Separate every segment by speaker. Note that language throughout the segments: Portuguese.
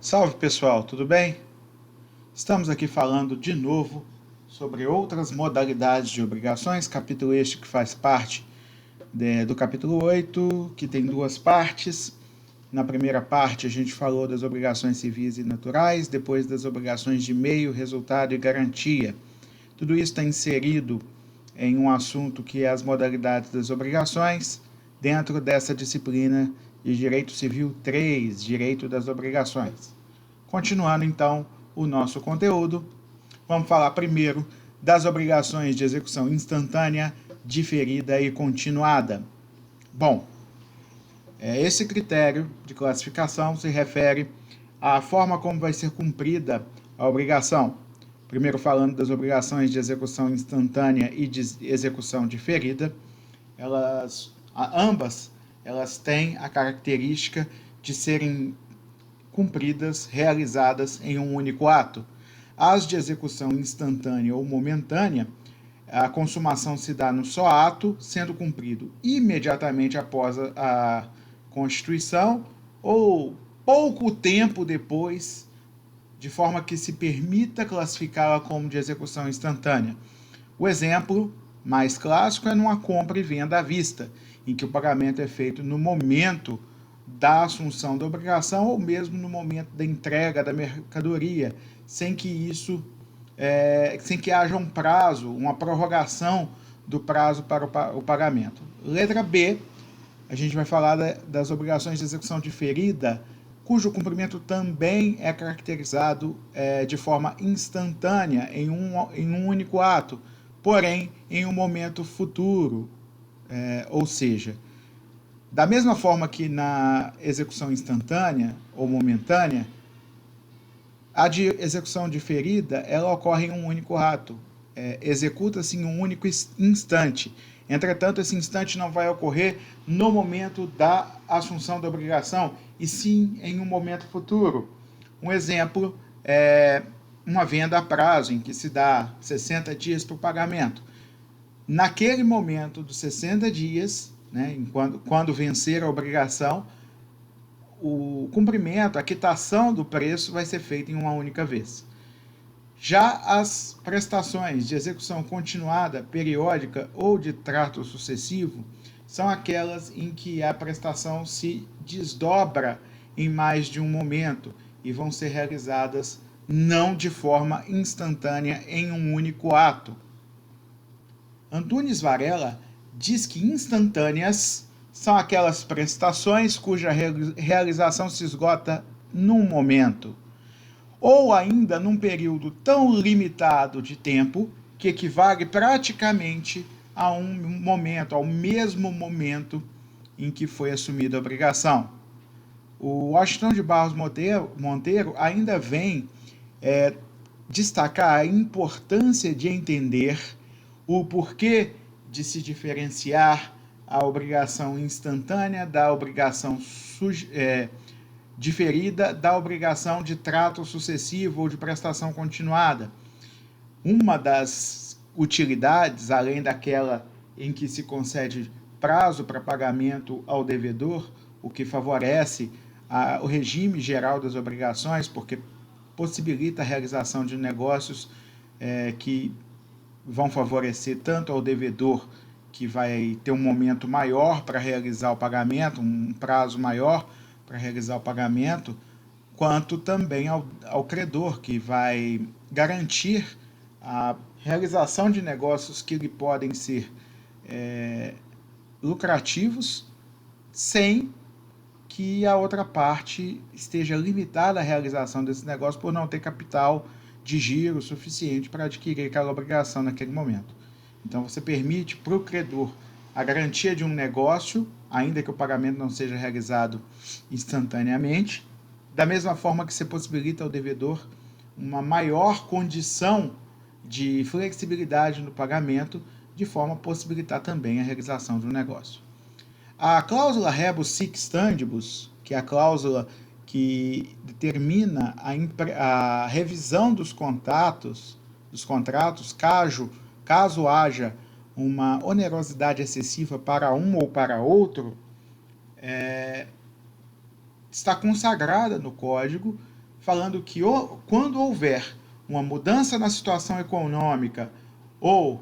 Speaker 1: Salve pessoal, tudo bem? Estamos aqui falando de novo sobre outras modalidades de obrigações, capítulo este que faz parte do capítulo 8, que tem duas partes. Na primeira parte a gente falou das obrigações civis e naturais, depois das obrigações de meio, resultado e garantia. Tudo isso está inserido em um assunto que é as modalidades das obrigações, dentro dessa disciplina de Direito Civil 3, Direito das Obrigações. Continuando então o nosso conteúdo, vamos falar primeiro das obrigações de execução instantânea, diferida e continuada. Bom, esse critério de classificação se refere à forma como vai ser cumprida a obrigação. Primeiro falando das obrigações de execução instantânea e de execução diferida, ambas têm a característica de serem cumpridas, realizadas em um único ato. As de execução instantânea ou momentânea, a consumação se dá no só ato, sendo cumprido imediatamente após a Constituição ou pouco tempo depois, de forma que se permita classificá-la como de execução instantânea. O exemplo mais clássico é numa compra e venda à vista, em que o pagamento é feito no momento da assunção da obrigação ou mesmo no momento da entrega da mercadoria, sem que haja um prazo, uma prorrogação do prazo para o pagamento. Letra B, a gente vai falar das obrigações de execução diferida, cujo cumprimento também é caracterizado de forma instantânea, em um único ato, porém em um momento futuro, ou seja, da mesma forma que na execução instantânea ou momentânea, a de execução diferida ela ocorre em um único ato, executa-se em um único instante. Entretanto, esse instante não vai ocorrer no momento da assunção da obrigação, e sim em um momento futuro. Um exemplo é uma venda a prazo, em que se dá 60 dias para o pagamento. Naquele momento dos 60 dias, né, quando vencer a obrigação, o cumprimento, a quitação do preço vai ser feita em uma única vez. Já as prestações de execução continuada, periódica ou de trato sucessivo são aquelas em que a prestação se desdobra em mais de um momento e vão ser realizadas não de forma instantânea em um único ato. Antunes Varela diz que instantâneas são aquelas prestações cuja realização se esgota num momento, ou ainda num período tão limitado de tempo que equivale praticamente a um momento, ao mesmo momento em que foi assumida a obrigação. O Washington de Barros Monteiro ainda vem destacar a importância de entender o porquê de se diferenciar a obrigação instantânea da obrigação diferida da obrigação de trato sucessivo ou de prestação continuada. Uma das utilidades, além daquela em que se concede prazo para pagamento ao devedor, o que favorece o regime geral das obrigações, porque possibilita a realização de negócios que vão favorecer tanto ao devedor, que vai ter um momento maior para realizar o pagamento, um prazo maior para realizar o pagamento, quanto também ao credor, que vai garantir a realização de negócios que lhe podem ser lucrativos, sem que a outra parte esteja limitada à realização desse negócio por não ter capital de giro suficiente para adquirir aquela obrigação naquele momento. Então você permite para o credor a garantia de um negócio, ainda que o pagamento não seja realizado instantaneamente, da mesma forma que você possibilita ao devedor uma maior condição de flexibilidade no pagamento, de forma a possibilitar também a realização de um negócio. A cláusula rebus sic stantibus, que é a cláusula que determina a revisão dos contratos, caso haja uma onerosidade excessiva para um ou para outro, está consagrada no Código, falando que quando houver uma mudança na situação econômica ou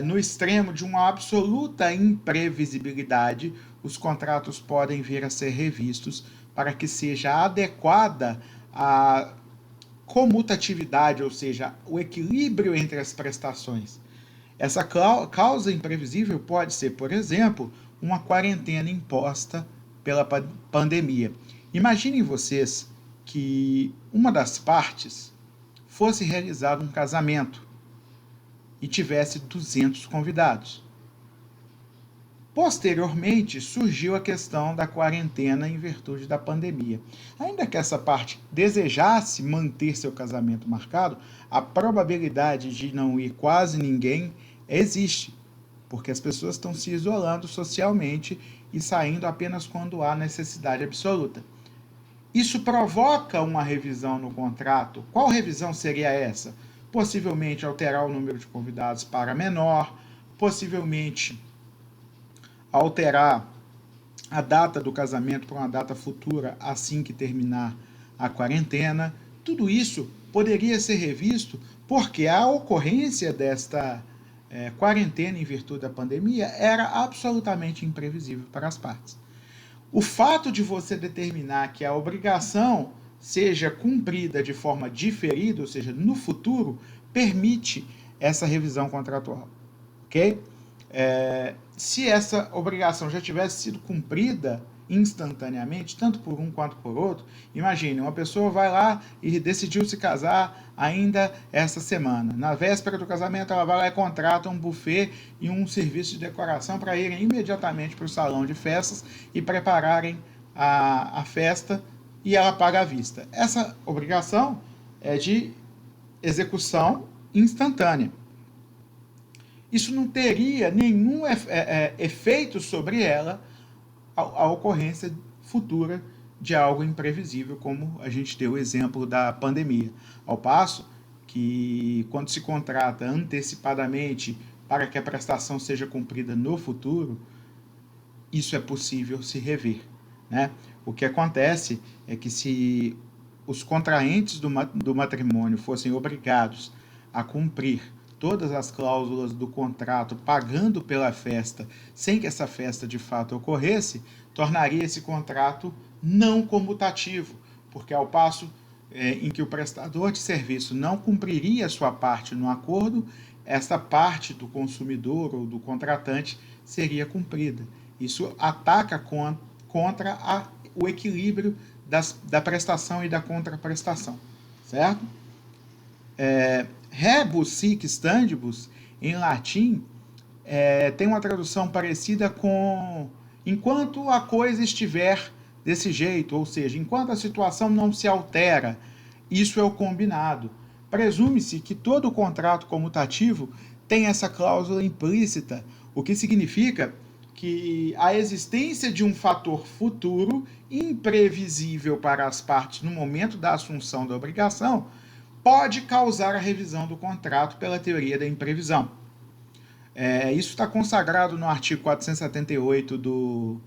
Speaker 1: no extremo de uma absoluta imprevisibilidade, os contratos podem vir a ser revistos para que seja adequada a comutatividade, ou seja, o equilíbrio entre as prestações. Essa causa imprevisível pode ser, por exemplo, uma quarentena imposta pela pandemia. Imaginem vocês que uma das partes fosse realizar um casamento e tivesse 200 convidados. Posteriormente, surgiu a questão da quarentena em virtude da pandemia. Ainda que essa parte desejasse manter seu casamento marcado, a probabilidade de não ir quase ninguém existe, porque as pessoas estão se isolando socialmente e saindo apenas quando há necessidade absoluta. Isso provoca uma revisão no contrato. Qual revisão seria essa? Possivelmente alterar o número de convidados para menor, possivelmente alterar a data do casamento para uma data futura assim que terminar a quarentena. Tudo isso poderia ser revisto porque a ocorrência desta quarentena em virtude da pandemia era absolutamente imprevisível para as partes. O fato de você determinar que a obrigação seja cumprida de forma diferida, ou seja, no futuro, permite essa revisão contratual, ok? Se essa obrigação já tivesse sido cumprida instantaneamente, tanto por um quanto por outro, imagine, uma pessoa vai lá e decidiu se casar ainda essa semana. Na véspera do casamento, ela vai lá e contrata um buffet e um serviço de decoração para irem imediatamente para o salão de festas e prepararem a festa, e ela paga à vista. Essa obrigação é de execução instantânea. Isso não teria nenhum efeito sobre ela a ocorrência futura de algo imprevisível, como a gente deu o exemplo da pandemia. Ao passo que, quando se contrata antecipadamente para que a prestação seja cumprida no futuro, isso é possível se rever, né? O que acontece é que se os contraentes do matrimônio fossem obrigados a cumprir todas as cláusulas do contrato pagando pela festa, sem que essa festa de fato ocorresse, tornaria esse contrato não comutativo, porque ao passo em que o prestador de serviço não cumpriria a sua parte no acordo, esta parte do consumidor ou do contratante seria cumprida. Isso ataca contra o equilíbrio da prestação e da contraprestação, certo? Rebus sic stantibus, em latim, tem uma tradução parecida com enquanto a coisa estiver desse jeito, ou seja, enquanto a situação não se altera, isso é o combinado. Presume-se que todo contrato comutativo tem essa cláusula implícita, o que significa que a existência de um fator futuro imprevisível para as partes no momento da assunção da obrigação pode causar a revisão do contrato pela teoria da imprevisão. Isso está consagrado no artigo 478 do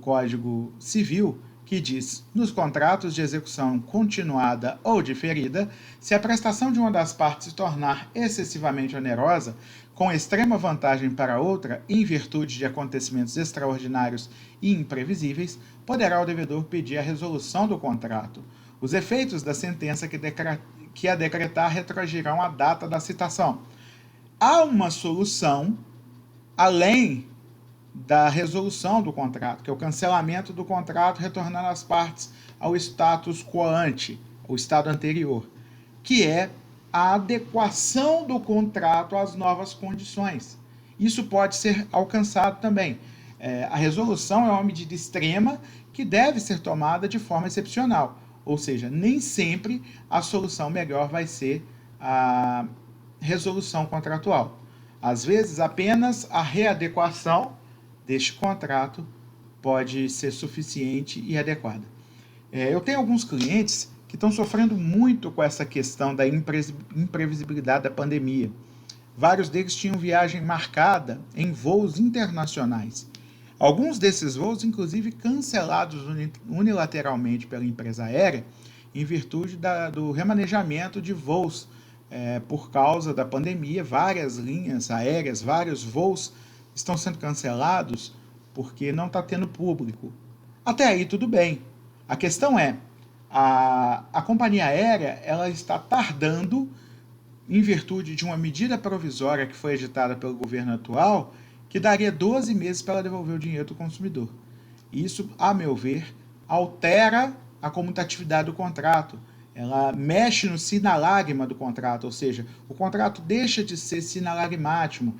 Speaker 1: Código Civil, que diz: nos contratos de execução continuada ou diferida, se a prestação de uma das partes se tornar excessivamente onerosa, com extrema vantagem para outra, em virtude de acontecimentos extraordinários e imprevisíveis, poderá o devedor pedir a resolução do contrato. Os efeitos da sentença que a decretar retroagirão à data da citação. Há uma solução além da resolução do contrato, que é o cancelamento do contrato, retornando as partes ao status quo ante, o estado anterior, que é a adequação do contrato às novas condições. Isso pode ser alcançado também. A resolução é uma medida extrema que deve ser tomada de forma excepcional, ou seja, nem sempre a solução melhor vai ser a resolução contratual. Às vezes, apenas a readequação deste contrato pode ser suficiente e adequada. Eu tenho alguns clientes que estão sofrendo muito com essa questão da imprevisibilidade da pandemia. Vários deles tinham viagem marcada em voos internacionais. Alguns desses voos, inclusive, cancelados unilateralmente pela empresa aérea, em virtude do remanejamento de voos por causa da pandemia. Várias linhas aéreas, vários voos estão sendo cancelados porque não está tendo público. Até aí tudo bem. A questão é, a companhia aérea ela está tardando em virtude de uma medida provisória que foi editada pelo governo atual, que daria 12 meses para ela devolver o dinheiro do consumidor. Isso, a meu ver, altera a comutatividade do contrato. Ela mexe no sinalagma do contrato, ou seja, o contrato deixa de ser sinalagmático,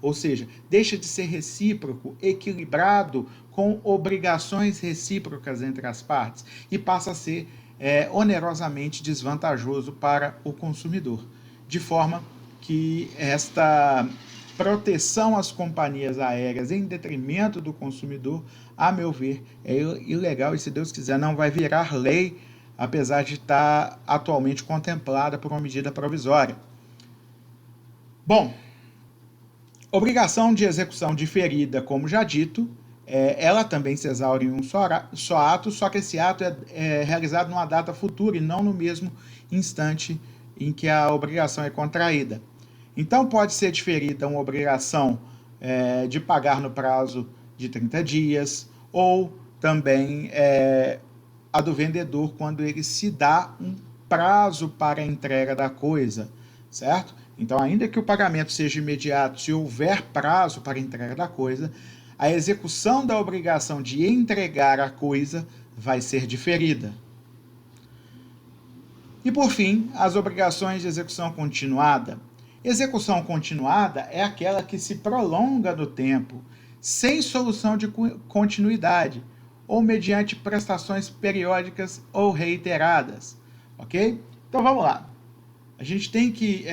Speaker 1: ou seja, deixa de ser recíproco, equilibrado, com obrigações recíprocas entre as partes, e passa a ser onerosamente desvantajoso para o consumidor, de forma que esta proteção às companhias aéreas em detrimento do consumidor, a meu ver, é ilegal e, se Deus quiser, não vai virar lei, apesar de estar atualmente contemplada por uma medida provisória. Bom, obrigação de execução diferida, como já dito, ela também se exaure em um só ato, só que esse ato é realizado numa data futura e não no mesmo instante em que a obrigação é contraída. Então, pode ser diferida uma obrigação de pagar no prazo de 30 dias, ou também a do vendedor, quando ele se dá um prazo para a entrega da coisa, certo? Então, ainda que o pagamento seja imediato, se houver prazo para a entrega da coisa, a execução da obrigação de entregar a coisa vai ser diferida. E, por fim, as obrigações de execução continuada. Execução continuada é aquela que se prolonga no tempo, sem solução de continuidade, ou mediante prestações periódicas ou reiteradas. Ok? Então, vamos lá. A gente tem que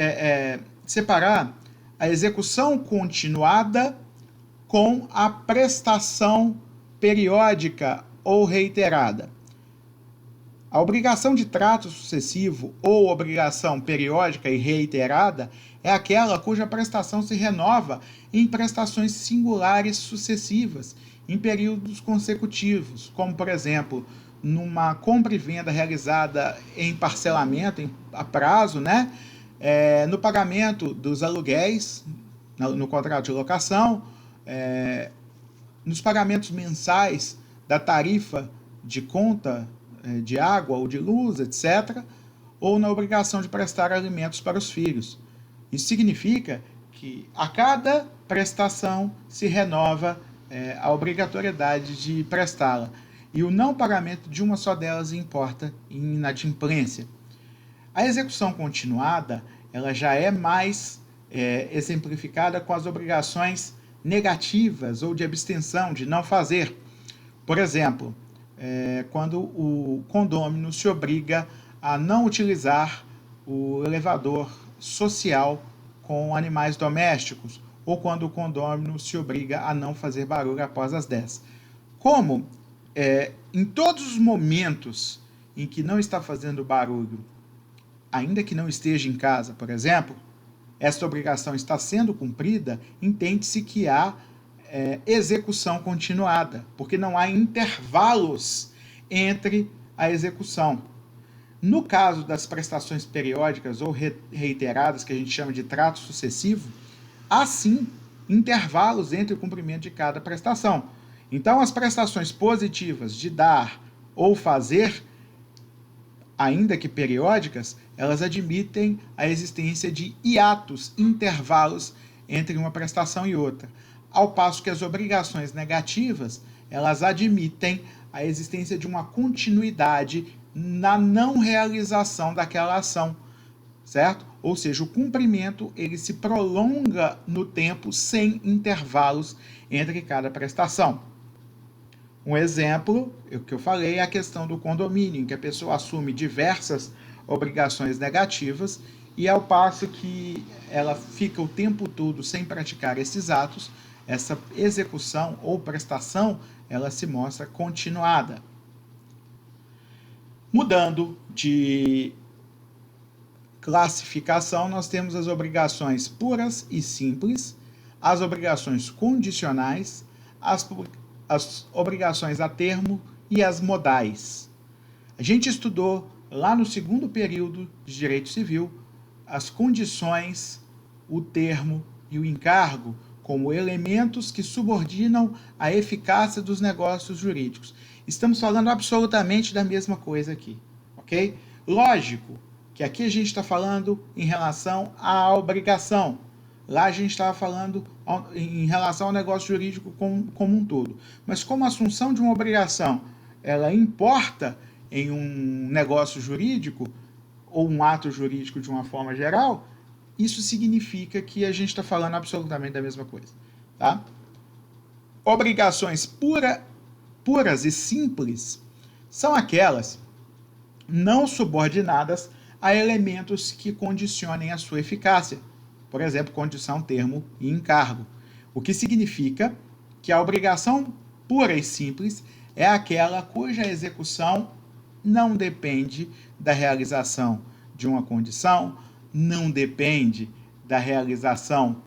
Speaker 1: separar a execução continuada com a prestação periódica ou reiterada. A obrigação de trato sucessivo ou obrigação periódica e reiterada é aquela cuja prestação se renova em prestações singulares sucessivas, em períodos consecutivos, como, por exemplo, numa compra e venda realizada em parcelamento, a prazo, né? No pagamento dos aluguéis, no contrato de locação, nos pagamentos mensais da tarifa de conta de água ou de luz, etc., ou na obrigação de prestar alimentos para os filhos. Isso significa que a cada prestação se renova a obrigatoriedade de prestá-la, e o não pagamento de uma só delas importa em inadimplência. A execução continuada ela já é mais exemplificada com as obrigações negativas ou de abstenção, de não fazer. Por exemplo, quando o condômino se obriga a não utilizar o elevador social com animais domésticos, ou quando o condômino se obriga a não fazer barulho após as 10. Como em todos os momentos em que não está fazendo barulho, ainda que não esteja em casa, por exemplo, esta obrigação está sendo cumprida, entende-se que há execução continuada, porque não há intervalos entre a execução. No caso das prestações periódicas ou reiteradas, que a gente chama de trato sucessivo, há sim intervalos entre o cumprimento de cada prestação. Então, as prestações positivas de dar ou fazer, ainda que periódicas, elas admitem a existência de hiatos, intervalos entre uma prestação e outra, ao passo que as obrigações negativas, elas admitem a existência de uma continuidade na não realização daquela ação, certo? Ou seja, o cumprimento ele se prolonga no tempo sem intervalos entre cada prestação. Um exemplo, o que eu falei, é a questão do condomínio, em que a pessoa assume diversas obrigações negativas e, ao passo que ela fica o tempo todo sem praticar esses atos, essa execução ou prestação, ela se mostra continuada. Mudando de classificação, nós temos as obrigações puras e simples, as obrigações condicionais, as obrigações a termo e as modais. A gente estudou lá no segundo período de Direito Civil as condições, o termo e o encargo como elementos que subordinam a eficácia dos negócios jurídicos. Estamos falando absolutamente da mesma coisa aqui, ok? Lógico que aqui a gente está falando em relação à obrigação. Lá a gente estava falando em relação ao negócio jurídico como um todo. Mas como a assunção de uma obrigação, ela importa em um negócio jurídico, ou um ato jurídico de uma forma geral, isso significa que a gente está falando absolutamente da mesma coisa. Tá? Obrigações puras e simples são aquelas não subordinadas a elementos que condicionem a sua eficácia. Por exemplo, condição, termo e encargo. O que significa que a obrigação pura e simples é aquela cuja execução não depende da realização de uma condição, não depende da realização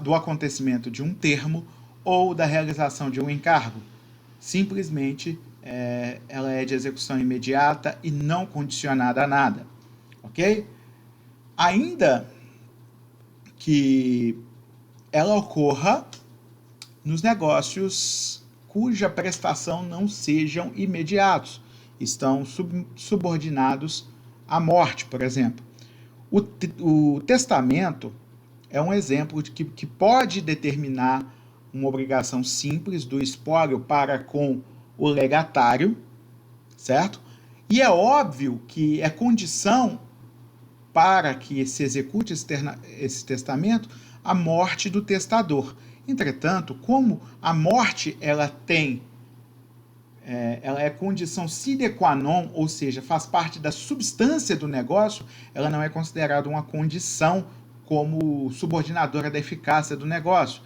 Speaker 1: do acontecimento de um termo ou da realização de um encargo. Simplesmente ela é de execução imediata e não condicionada a nada, ok? Ainda que ela ocorra nos negócios cuja prestação não sejam imediatos, estão subordinados à morte, por exemplo. O testamento é um exemplo de que pode determinar uma obrigação simples do espólio para com o legatário, certo? E é óbvio que é condição para que se execute esse testamento a morte do testador. Entretanto, como a morte ela é condição sine qua non, ou seja, faz parte da substância do negócio, ela não é considerada uma condição como subordinadora da eficácia do negócio.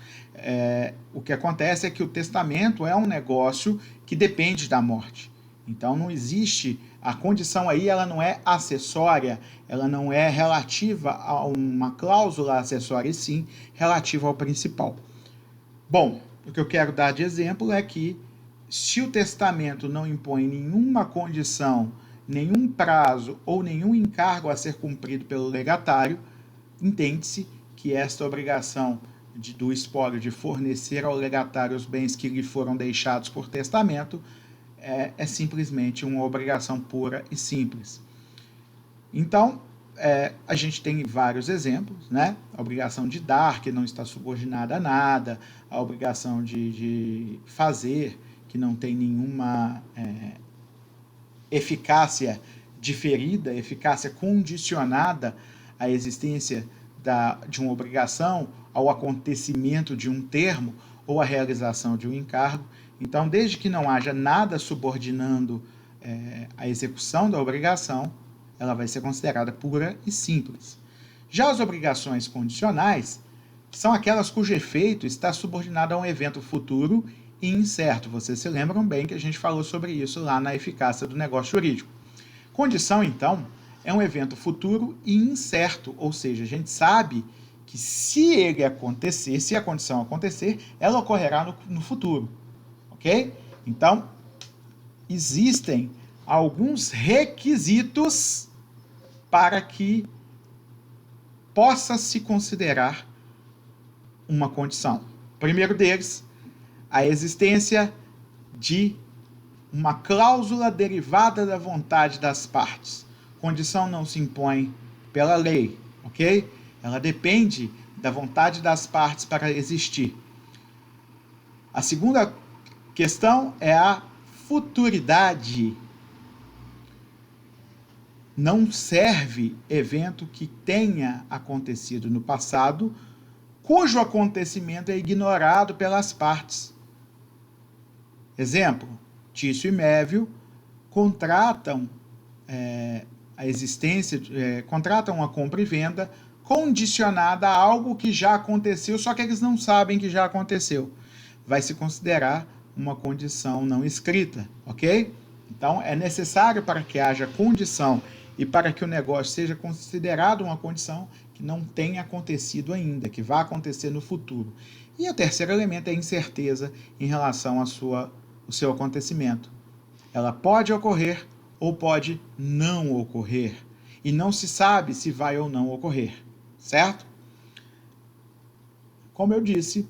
Speaker 1: O que acontece é que o testamento é um negócio que depende da morte. Então não existe, a condição aí ela não é acessória, ela não é relativa a uma cláusula acessória, e sim relativa ao principal. Bom, o que eu quero dar de exemplo é que se o testamento não impõe nenhuma condição, nenhum prazo ou nenhum encargo a ser cumprido pelo legatário, entende-se que esta obrigação do espólio de fornecer ao legatário os bens que lhe foram deixados por testamento é simplesmente uma obrigação pura e simples. Então, a gente tem vários exemplos, né? A obrigação de dar, que não está subordinada a nada, a obrigação de fazer, que não tem nenhuma eficácia diferida, eficácia condicionada à existência de uma obrigação, ao acontecimento de um termo ou à realização de um encargo. Então, desde que não haja nada subordinando a execução da obrigação, ela vai ser considerada pura e simples. Já as obrigações condicionais são aquelas cujo efeito está subordinado a um evento futuro e incerto. Vocês se lembram bem que a gente falou sobre isso lá na eficácia do negócio jurídico. Condição, então, é um evento futuro e incerto, ou seja, a gente sabe que se a condição acontecer, ela ocorrerá no futuro. Ok? Então, existem alguns requisitos para que possa se considerar uma condição. O primeiro deles, a existência de uma cláusula derivada da vontade das partes. Condição não se impõe pela lei, ok? Ela depende da vontade das partes para existir. A segunda questão é a futuridade. Não serve evento que tenha acontecido no passado, cujo acontecimento é ignorado pelas partes. Exemplo, Tício e Mévio contratam contratam a compra e venda condicionada a algo que já aconteceu, só que eles não sabem que já aconteceu. Vai se considerar uma condição não escrita, ok? Então, é necessário para que haja condição e para que o negócio seja considerado uma condição que não tenha acontecido ainda, que vai acontecer no futuro. E o terceiro elemento é a incerteza em relação ao seu acontecimento. Ela pode ocorrer ou pode não ocorrer. E não se sabe se vai ou não ocorrer, certo? Como eu disse,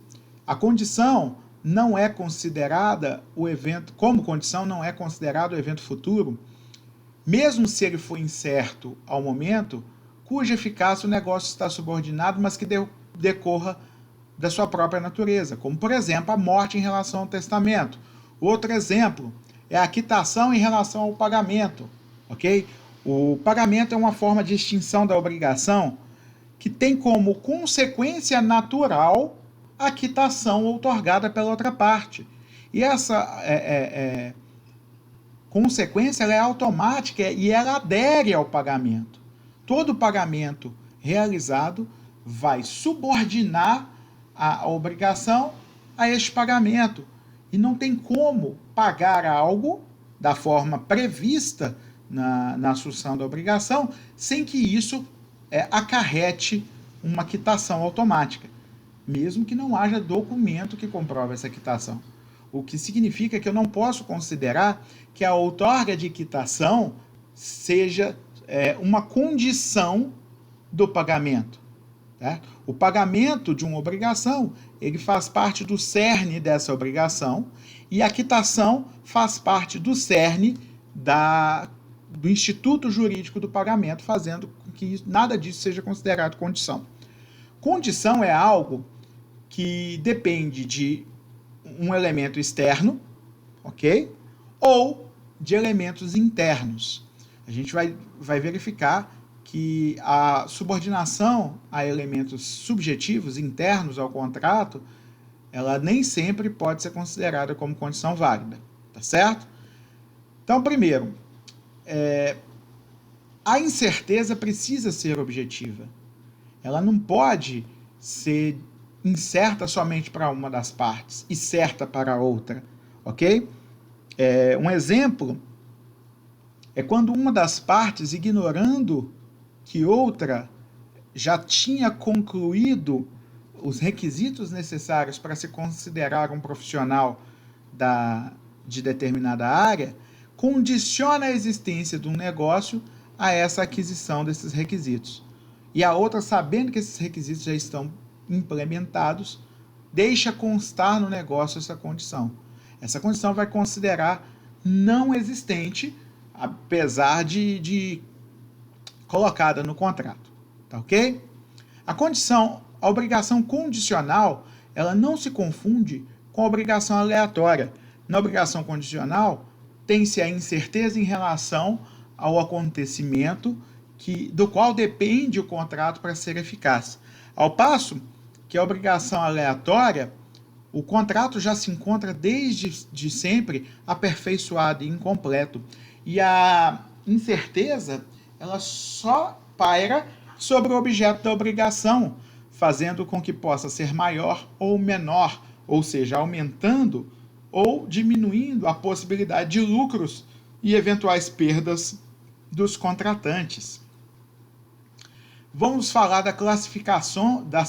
Speaker 1: a condição não é considerada o evento, como condição não é considerado o evento futuro, mesmo se ele for incerto ao momento, cuja eficácia o negócio está subordinado, mas que decorra da sua própria natureza, como, por exemplo, a morte em relação ao testamento. Outro exemplo é a quitação em relação ao pagamento, ok? O pagamento é uma forma de extinção da obrigação que tem como consequência natural a quitação outorgada pela outra parte. E essa consequência ela é automática e ela adere ao pagamento. Todo pagamento realizado vai subordinar a obrigação a este pagamento. E não tem como pagar algo da forma prevista na assunção da obrigação sem que isso acarrete uma quitação automática, mesmo que não haja documento que comprove essa quitação. O que significa que eu não posso considerar que a outorga de quitação seja uma condição do pagamento. Tá? O pagamento de uma obrigação, ele faz parte do cerne dessa obrigação e a quitação faz parte do cerne do instituto jurídico do pagamento, fazendo com que nada disso seja considerado condição. Condição é algo que depende de um elemento externo, ok? Ou de elementos internos. A gente vai verificar que a subordinação a elementos subjetivos internos ao contrato, ela nem sempre pode ser considerada como condição válida, tá certo? Então, primeiro, a incerteza precisa ser objetiva. Ela não pode ser incerta somente para uma das partes e certa para a outra, ok? Um exemplo é quando uma das partes, ignorando que outra já tinha concluído os requisitos necessários para se considerar um profissional de determinada área, condiciona a existência de um negócio a essa aquisição desses requisitos. E a outra, sabendo que esses requisitos já estão implementados, deixa constar no negócio essa condição. Essa condição vai considerar não existente, apesar de colocada no contrato. Tá ok? A obrigação condicional, ela não se confunde com a obrigação aleatória. Na obrigação condicional, tem-se a incerteza em relação ao acontecimento do qual depende o contrato para ser eficaz. Ao passo que a obrigação aleatória, o contrato já se encontra desde sempre aperfeiçoado e incompleto. E a incerteza, ela só paira sobre o objeto da obrigação, fazendo com que possa ser maior ou menor, ou seja, aumentando ou diminuindo a possibilidade de lucros e eventuais perdas dos contratantes. Vamos falar das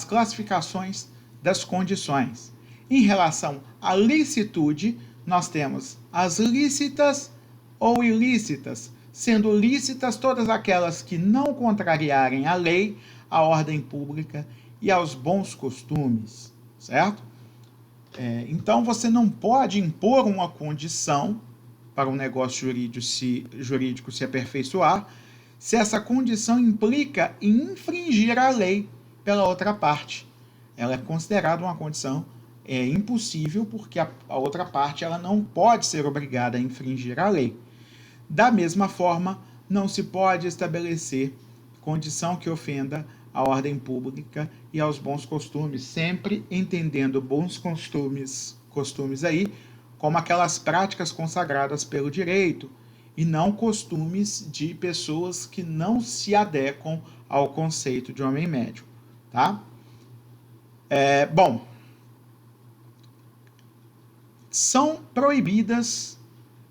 Speaker 1: classificações das condições. Em relação à licitude, nós temos as lícitas ou ilícitas, sendo lícitas todas aquelas que não contrariarem a lei, a ordem pública e aos bons costumes, certo? Então, você não pode impor uma condição para um negócio jurídico se aperfeiçoar se essa condição implica em infringir a lei pela outra parte. Ela é considerada uma condição impossível porque a outra parte ela não pode ser obrigada a infringir a lei. Da mesma forma, não se pode estabelecer condição que ofenda a ordem pública e aos bons costumes, sempre entendendo bons costumes aí como aquelas práticas consagradas pelo direito e não costumes de pessoas que não se adequam ao conceito de homem médio, tá? São proibidas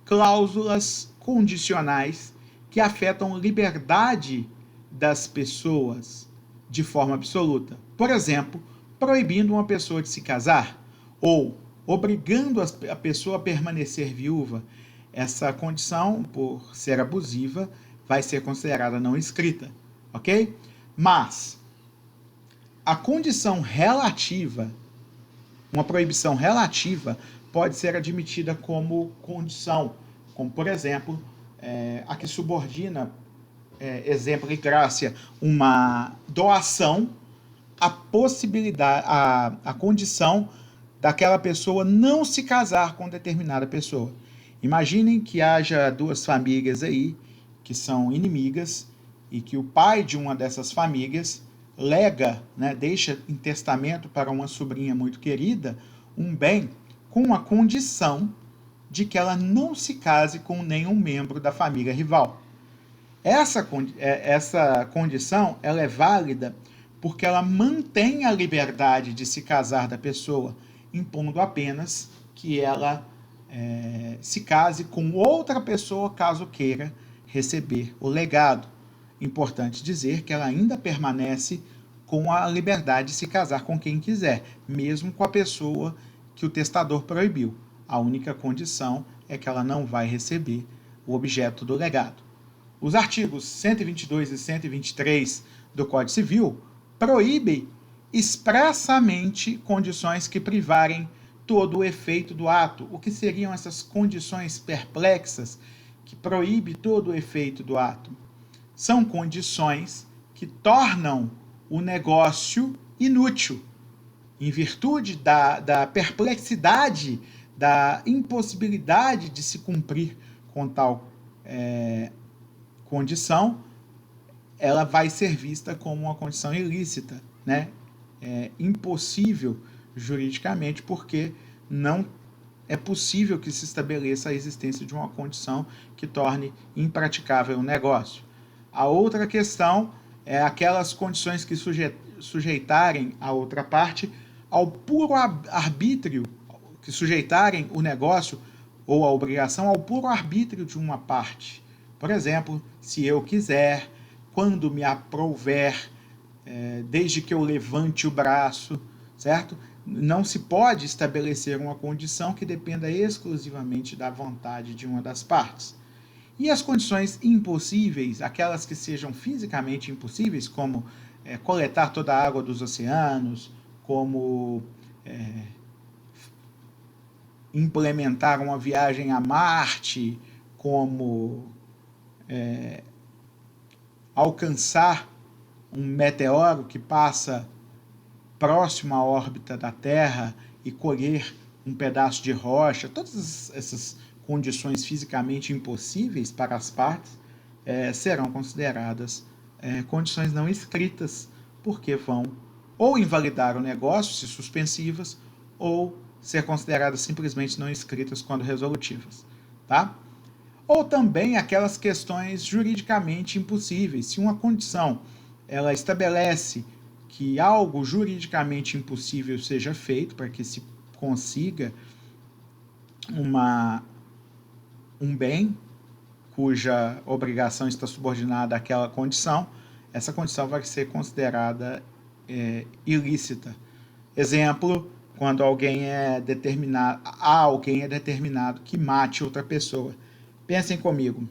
Speaker 1: cláusulas condicionais que afetam a liberdade das pessoas de forma absoluta. Por exemplo, proibindo uma pessoa de se casar ou obrigando a pessoa a permanecer viúva. essa condição, por ser abusiva, vai ser considerada não escrita, ok? Mas a condição relativa, uma proibição relativa, pode ser admitida como condição, como, por exemplo, a que subordina, exemplo e graça, uma doação, a possibilidade, a condição daquela pessoa não se casar com determinada pessoa. Imaginem que haja duas famílias aí que são inimigas e que o pai de uma dessas famílias lega, né, deixa em testamento para uma sobrinha muito querida um bem com a condição de que ela não se case com nenhum membro da família rival. Essa condição ela é válida porque ela mantém a liberdade de se casar da pessoa, impondo apenas que ela se case com outra pessoa caso queira receber o legado. Importante dizer que ela ainda permanece com a liberdade de se casar com quem quiser, mesmo com a pessoa que o testador proibiu. A única condição é que ela não vai receber o objeto do legado. Os artigos 122 e 123 do Código Civil proíbem expressamente condições que privarem todo o efeito do ato. O que seriam essas condições perplexas que proíbem todo o efeito do ato? São condições que tornam o negócio inútil, em virtude da perplexidade, da impossibilidade de se cumprir com tal condição, ela vai ser vista como uma condição ilícita, né? Impossível juridicamente, porque não é possível que se estabeleça a existência de uma condição que torne impraticável o negócio. A outra questão é aquelas condições que sujeitarem a outra parte ao puro arbítrio, que sujeitarem o negócio ou a obrigação ao puro arbítrio de uma parte. Por exemplo, se eu quiser, quando me aprouver, desde que eu levante o braço, certo? Não se pode estabelecer uma condição que dependa exclusivamente da vontade de uma das partes. E as condições impossíveis, aquelas que sejam fisicamente impossíveis, como coletar toda a água dos oceanos, como implementar uma viagem a Marte, como alcançar um meteoro que passa próximo à órbita da Terra e colher um pedaço de rocha, todas essas condições fisicamente impossíveis para as partes serão consideradas condições não escritas, porque vão ou invalidar o negócio, se suspensivas, ou ser consideradas simplesmente não escritas quando resolutivas, tá? Ou também aquelas questões juridicamente impossíveis. Se uma condição ela estabelece que algo juridicamente impossível seja feito para que se consiga um bem cuja obrigação está subordinada àquela condição, essa condição vai ser considerada ilícita. Exemplo, quando alguém é determinado que mate outra pessoa. Pensem comigo.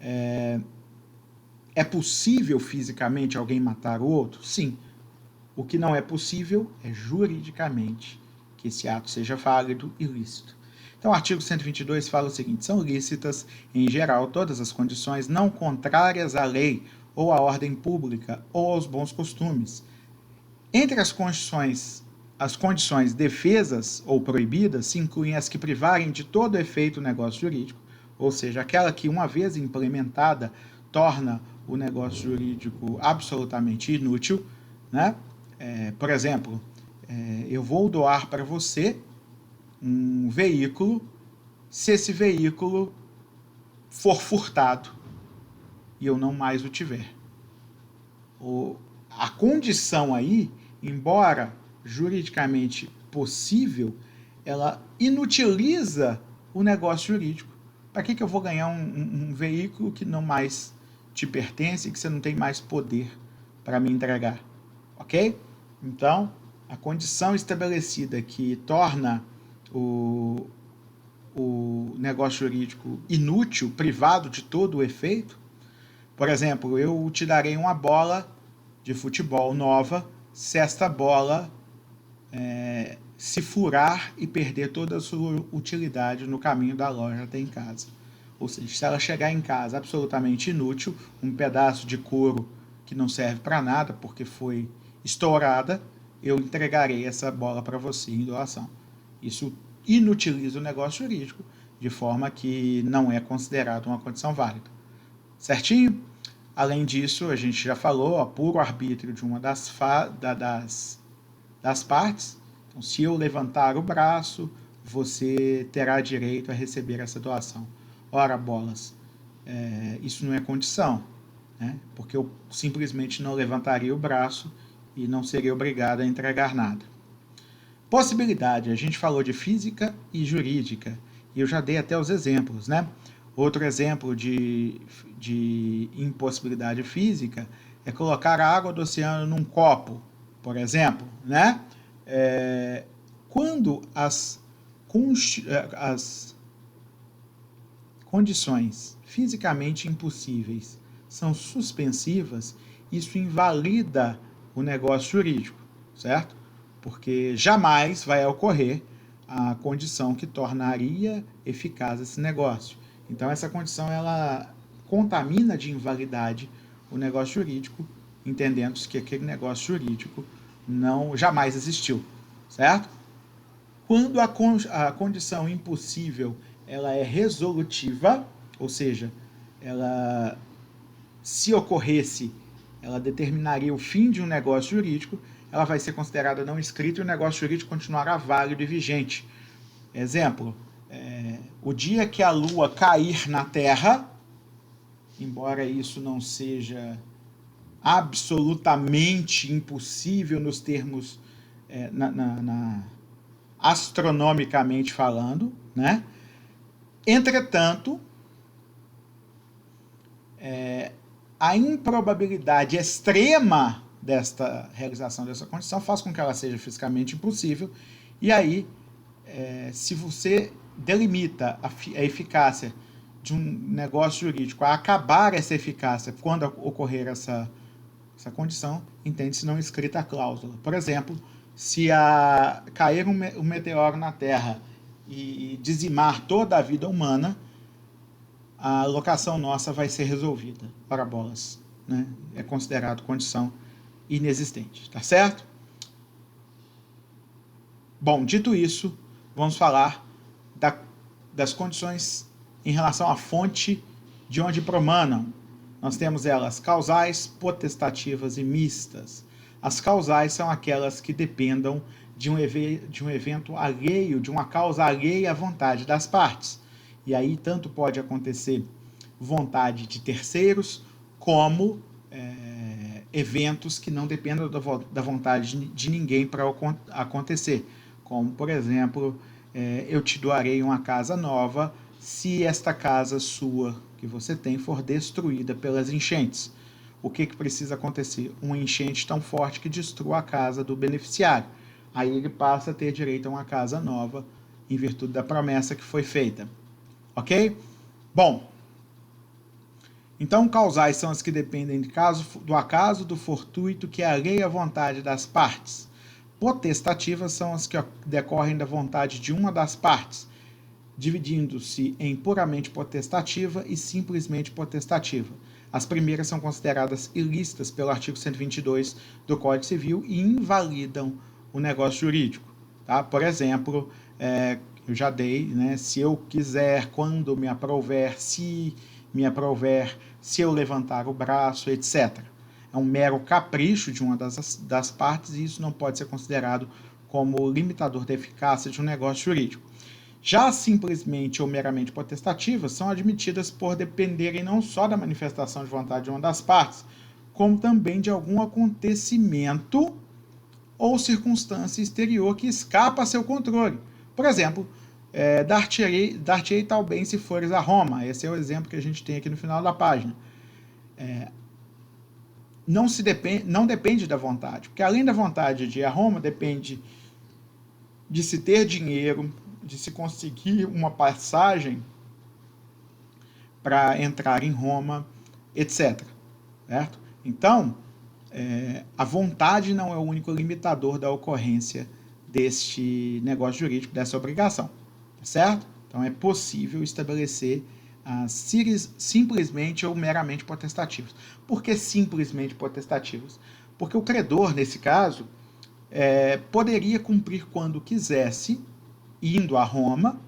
Speaker 1: É possível fisicamente alguém matar o outro? Sim. O que não é possível é juridicamente que esse ato seja válido e lícito. Então, o artigo 122 fala o seguinte: são lícitas, em geral, todas as condições não contrárias à lei ou à ordem pública ou aos bons costumes. Entre as condições defesas ou proibidas se incluem as que privarem de todo efeito o negócio jurídico, ou seja, aquela que, uma vez implementada, torna o negócio jurídico absolutamente inútil, né? Por exemplo, eu vou doar para você um veículo, se esse veículo for furtado e eu não mais o tiver. A condição aí, embora juridicamente possível, ela inutiliza o negócio jurídico. Para que eu vou ganhar um veículo que não mais te pertence e que você não tem mais poder para me entregar? Ok? Então, a condição estabelecida que torna o negócio jurídico inútil, privado de todo o efeito. Por exemplo, eu te darei uma bola de futebol nova se esta bola se furar e perder toda a sua utilidade no caminho da loja até em casa. Ou seja, se ela chegar em casa absolutamente inútil, um pedaço de couro que não serve para nada porque foi estourada, eu entregarei essa bola para você em doação. Isso inutiliza o negócio jurídico, de forma que não é considerado uma condição válida. Certinho? Além disso, a gente já falou, ó, puro arbítrio de uma das partes. Então, se eu levantar o braço, você terá direito a receber essa doação. Ora, bolas, isso não é condição, né? Porque eu simplesmente não levantaria o braço e não seria obrigado a entregar nada. Possibilidade, a gente falou de física e jurídica, e eu já dei até os exemplos, né? Outro exemplo de impossibilidade física é colocar a água do oceano num copo, por exemplo, né? Quando as condições fisicamente impossíveis são suspensivas, isso invalida o negócio jurídico, certo? Porque jamais vai ocorrer a condição que tornaria eficaz esse negócio. Então essa condição ela contamina de invalidade o negócio jurídico, entendendo-se que aquele negócio jurídico jamais existiu, certo? Quando a condição impossível ela é resolutiva, ou seja, ela, se ocorresse, ela determinaria o fim de um negócio jurídico, ela vai ser considerada não escrita e o negócio jurídico continuará válido e vigente. Exemplo, o dia que a Lua cair na Terra, embora isso não seja absolutamente impossível nos termos astronomicamente falando, né? Entretanto, a improbabilidade extrema desta realização dessa condição faz com que ela seja fisicamente impossível, e aí, se você delimita a eficácia de um negócio jurídico a acabar essa eficácia quando ocorrer essa condição, entende-se não escrita a cláusula. Por exemplo, se cair um meteoro na Terra e dizimar toda a vida humana, a locação nossa vai ser resolvida. Ora bolas, né? É considerado condição inexistente, tá certo? Bom, dito isso, vamos falar das condições em relação à fonte de onde promanam. Nós temos elas causais, potestativas e mistas. As causais são aquelas que dependam de um evento alheio, de uma causa alheia à vontade das partes. E aí tanto pode acontecer vontade de terceiros, como eventos que não dependam da vontade de ninguém para acontecer. Como, por exemplo, eu te doarei uma casa nova se esta casa sua que você tem for destruída pelas enchentes. O que precisa acontecer? Uma enchente tão forte que destrua a casa do beneficiário. Aí ele passa a ter direito a uma casa nova em virtude da promessa que foi feita. Ok? Bom, então causais são as que dependem do acaso, do fortuito, que é alheio à vontade das partes. Potestativas são as que decorrem da vontade de uma das partes, dividindo-se em puramente potestativa e simplesmente potestativa. As primeiras são consideradas ilícitas pelo artigo 122 do Código Civil e invalidam o negócio jurídico. Tá? Por exemplo, eu já dei, né, se eu quiser, quando me aprouver, se me aprouver, se eu levantar o braço, etc. É um mero capricho de uma das partes e isso não pode ser considerado como limitador da eficácia de um negócio jurídico. Já simplesmente ou meramente potestativas são admitidas por dependerem não só da manifestação de vontade de uma das partes, como também de algum acontecimento ou circunstância exterior que escapa a seu controle. Por exemplo, dar-te-ei tal bem se fores a Roma. Esse é o exemplo que a gente tem aqui no final da página. Não depende da vontade, porque além da vontade de ir a Roma, depende de se ter dinheiro, de se conseguir uma passagem para entrar em Roma, etc. Certo? Então, a vontade não é o único limitador da ocorrência deste negócio jurídico, dessa obrigação. Certo? Então, é possível estabelecer simplesmente ou meramente potestativos. Por que simplesmente potestativos? Porque o credor, nesse caso, poderia cumprir quando quisesse, indo a Roma.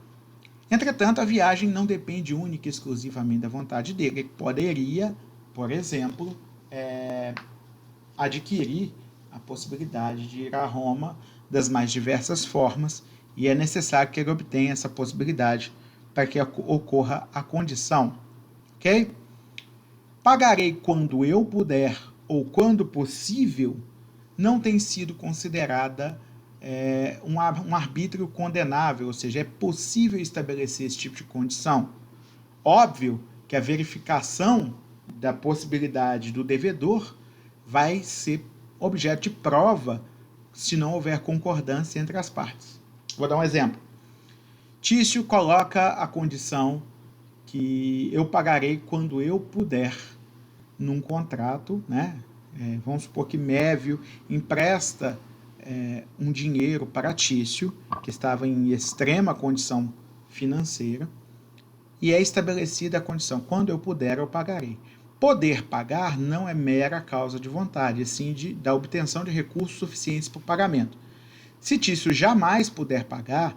Speaker 1: Entretanto, a viagem não depende única e exclusivamente da vontade dele. Ele poderia, por exemplo, adquirir a possibilidade de ir a Roma das mais diversas formas, e é necessário que ele obtenha essa possibilidade para que ocorra a condição. Ok? Pagarei quando eu puder ou quando possível não tem sido considerada um arbítrio condenável, ou seja, é possível estabelecer esse tipo de condição. Óbvio que a verificação da possibilidade do devedor vai ser objeto de prova se não houver concordância entre as partes. Vou dar um exemplo. Tício coloca a condição que eu pagarei quando eu puder num contrato, né? Vamos supor que Mévio empresta um dinheiro para Tício, que estava em extrema condição financeira, e é estabelecida a condição: quando eu puder, eu pagarei. Poder pagar não é mera causa de vontade, e sim da obtenção de recursos suficientes para o pagamento. Se Tício jamais puder pagar,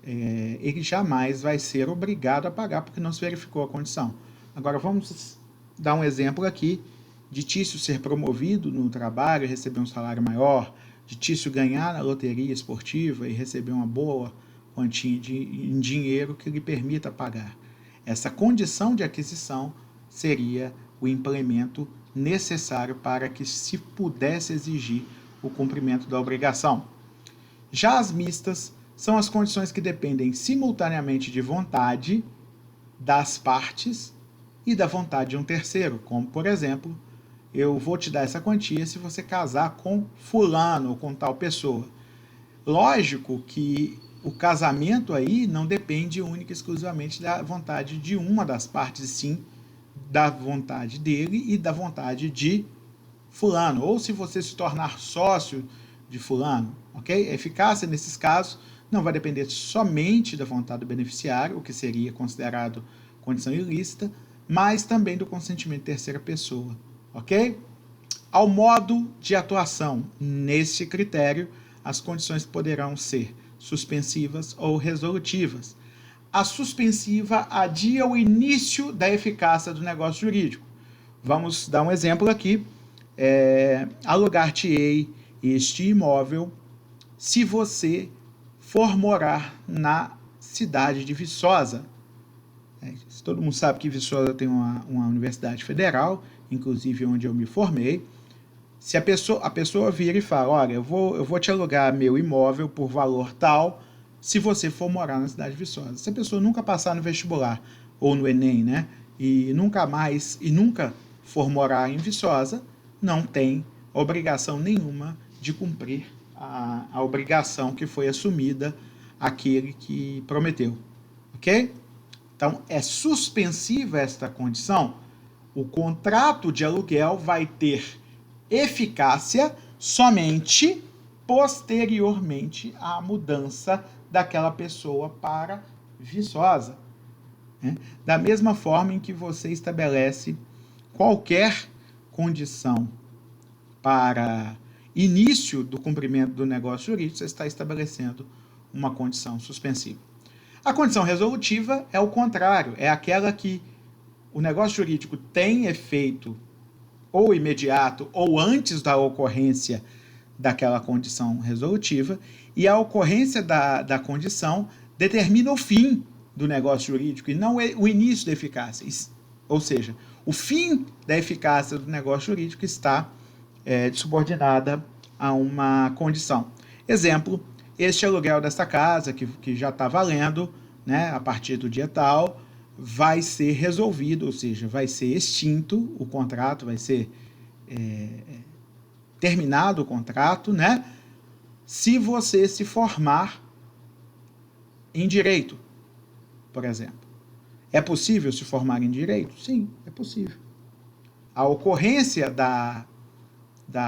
Speaker 1: ele jamais vai ser obrigado a pagar, porque não se verificou a condição. Agora, vamos dar um exemplo aqui de Tício ser promovido no trabalho e receber um salário maior, de Tício ganhar na loteria esportiva e receber uma boa quantia em dinheiro que lhe permita pagar. Essa condição de aquisição seria o implemento necessário para que se pudesse exigir o cumprimento da obrigação. Já as mistas são as condições que dependem simultaneamente de vontade das partes e da vontade de um terceiro, como, por exemplo, eu vou te dar essa quantia se você casar com fulano ou com tal pessoa. Lógico que o casamento aí não depende única e exclusivamente da vontade de uma das partes, sim da vontade dele e da vontade de fulano, ou se você se tornar sócio de fulano, ok? A eficácia nesses casos não vai depender somente da vontade do beneficiário, o que seria considerado condição ilícita, mas também do consentimento de terceira pessoa, ok? Ao modo de atuação, nesse critério, as condições poderão ser suspensivas ou resolutivas. A suspensiva adia o início da eficácia do negócio jurídico. Vamos dar um exemplo aqui. Alugar-te-ei este imóvel se você for morar na cidade de Viçosa. Todo mundo sabe que Viçosa tem uma universidade federal, inclusive onde eu me formei. Se a pessoa vira e fala: olha, eu vou te alugar meu imóvel por valor tal, se você for morar na cidade de Viçosa. Se a pessoa nunca passar no vestibular ou no Enem, né, e nunca for morar em Viçosa, não tem obrigação nenhuma de cumprir a obrigação que foi assumida àquele que prometeu, ok? Então, é suspensiva esta condição. O contrato de aluguel vai ter eficácia somente posteriormente à mudança daquela pessoa para Viçosa. Da mesma forma em que você estabelece qualquer condição para início do cumprimento do negócio jurídico, você está estabelecendo uma condição suspensiva. A condição resolutiva é o contrário, é aquela que o negócio jurídico tem efeito ou imediato ou antes da ocorrência daquela condição resolutiva, e a ocorrência da condição determina o fim do negócio jurídico e não o início da eficácia. Ou seja, o fim da eficácia do negócio jurídico está subordinada a uma condição. Exemplo, este aluguel desta casa, que já está valendo, né, a partir do dia tal, vai ser resolvido, ou seja, vai ser extinto o contrato, vai ser terminado o contrato, né, se você se formar em direito, por exemplo. É possível se formar em direito? Sim, é possível. A ocorrência da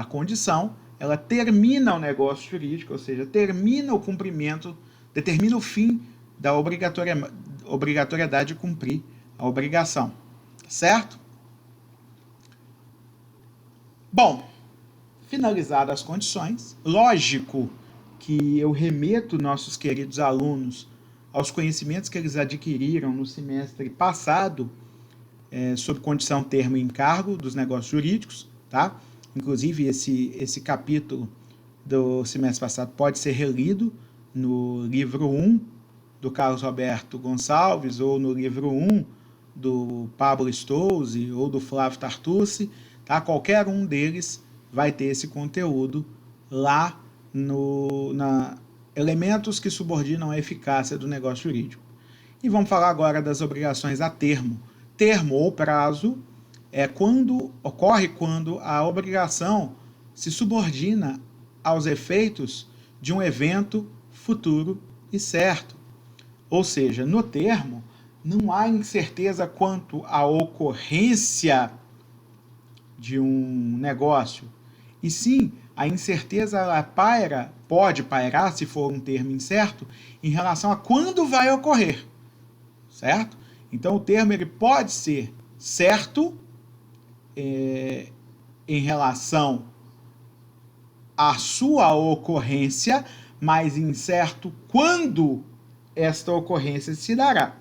Speaker 1: condição, ela termina o negócio jurídico, ou seja, termina o cumprimento, determina o fim da obrigatoriedade de cumprir a obrigação. Certo? Bom, finalizadas as condições, lógico que eu remeto nossos queridos alunos aos conhecimentos que eles adquiriram no semestre passado sobre condição, termo e encargo dos negócios jurídicos, tá? Inclusive, esse capítulo do semestre passado pode ser relido no livro 1 do Carlos Roberto Gonçalves, ou no livro 1 do Pablo Stolze, ou do Flávio Tartucci, tá? Qualquer um deles vai ter esse conteúdo lá na elementos que subordinam a eficácia do negócio jurídico. E vamos falar agora das obrigações a termo. Termo ou prazo ocorre quando a obrigação se subordina aos efeitos de um evento futuro e certo. Ou seja, no termo, não há incerteza quanto à ocorrência de um negócio, e sim, a incerteza ela pode pairar, se for um termo incerto, em relação a quando vai ocorrer, certo? Então, o termo ele pode ser certo em relação à sua ocorrência, mas incerto quando esta ocorrência se dará.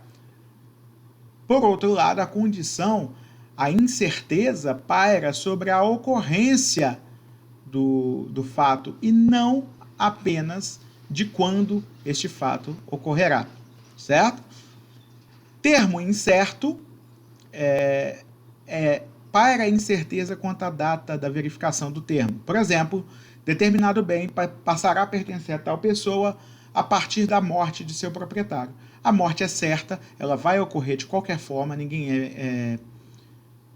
Speaker 1: Por outro lado, a condição, a incerteza paira sobre a ocorrência do fato e não apenas de quando este fato ocorrerá, certo? Termo incerto paira a incerteza quanto à data da verificação do termo. Por exemplo, determinado bem passará a pertencer a tal pessoa a partir da morte de seu proprietário. A morte é certa, ela vai ocorrer de qualquer forma, ninguém é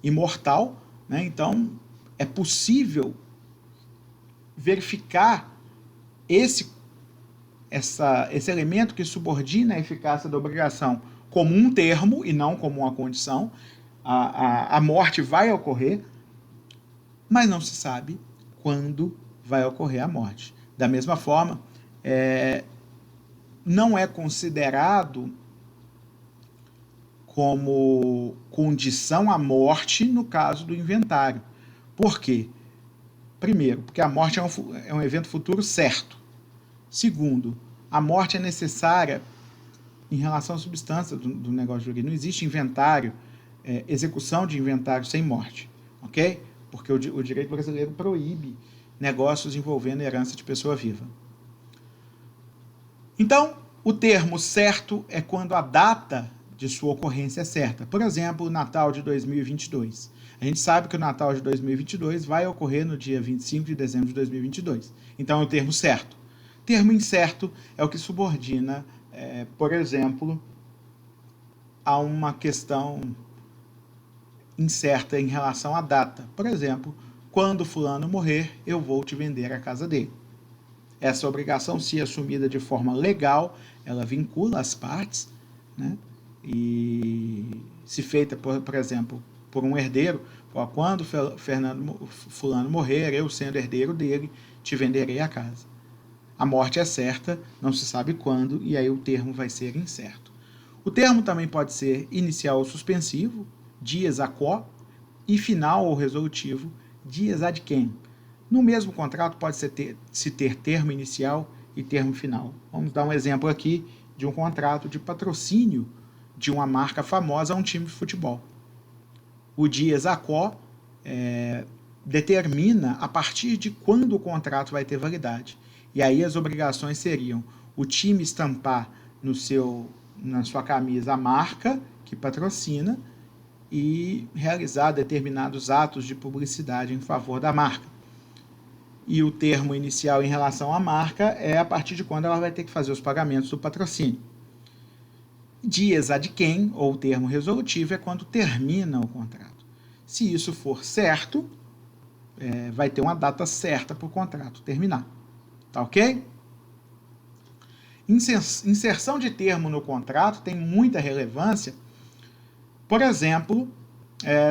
Speaker 1: imortal, né? Então é possível verificar esse elemento que subordina a eficácia da obrigação como um termo e não como uma condição. A morte vai ocorrer, mas não se sabe quando vai ocorrer a morte. Da mesma forma, não é considerado como condição a morte no caso do inventário. Por quê? Primeiro, porque a morte é um evento futuro certo. Segundo, a morte é necessária em relação à substância do negócio jurídico. Não existe inventário, execução de inventário sem morte, ok? Porque o direito brasileiro proíbe negócios envolvendo herança de pessoa viva. Então, o termo certo é quando a data de sua ocorrência é certa. Por exemplo, o Natal de 2022. A gente sabe que o Natal de 2022 vai ocorrer no dia 25 de dezembro de 2022. Então, é o termo certo. Termo incerto é o que subordina, por exemplo, a uma questão incerta em relação à data. Por exemplo, quando fulano morrer, eu vou te vender a casa dele. Essa obrigação, se assumida de forma legal, ela vincula as partes, né? E se feita, por exemplo, por um herdeiro, quando fulano morrer, eu sendo herdeiro dele, te venderei a casa. A morte é certa, não se sabe quando, e aí o termo vai ser incerto. O termo também pode ser inicial ou suspensivo, dies a quo, e final ou resolutivo, dies ad quem. No mesmo contrato pode-se ter termo inicial e termo final. Vamos dar um exemplo aqui de um contrato de patrocínio de uma marca famosa a um time de futebol. O dies a quo determina a partir de quando o contrato vai ter validade. E aí as obrigações seriam o time estampar na sua camisa a marca que patrocina e realizar determinados atos de publicidade em favor da marca. E o termo inicial em relação à marca é a partir de quando ela vai ter que fazer os pagamentos do patrocínio. Dies ad quem, ou termo resolutivo, é quando termina o contrato. Se isso for certo, vai ter uma data certa para o contrato terminar. Tá ok? Inserção de termo no contrato tem muita relevância, por exemplo,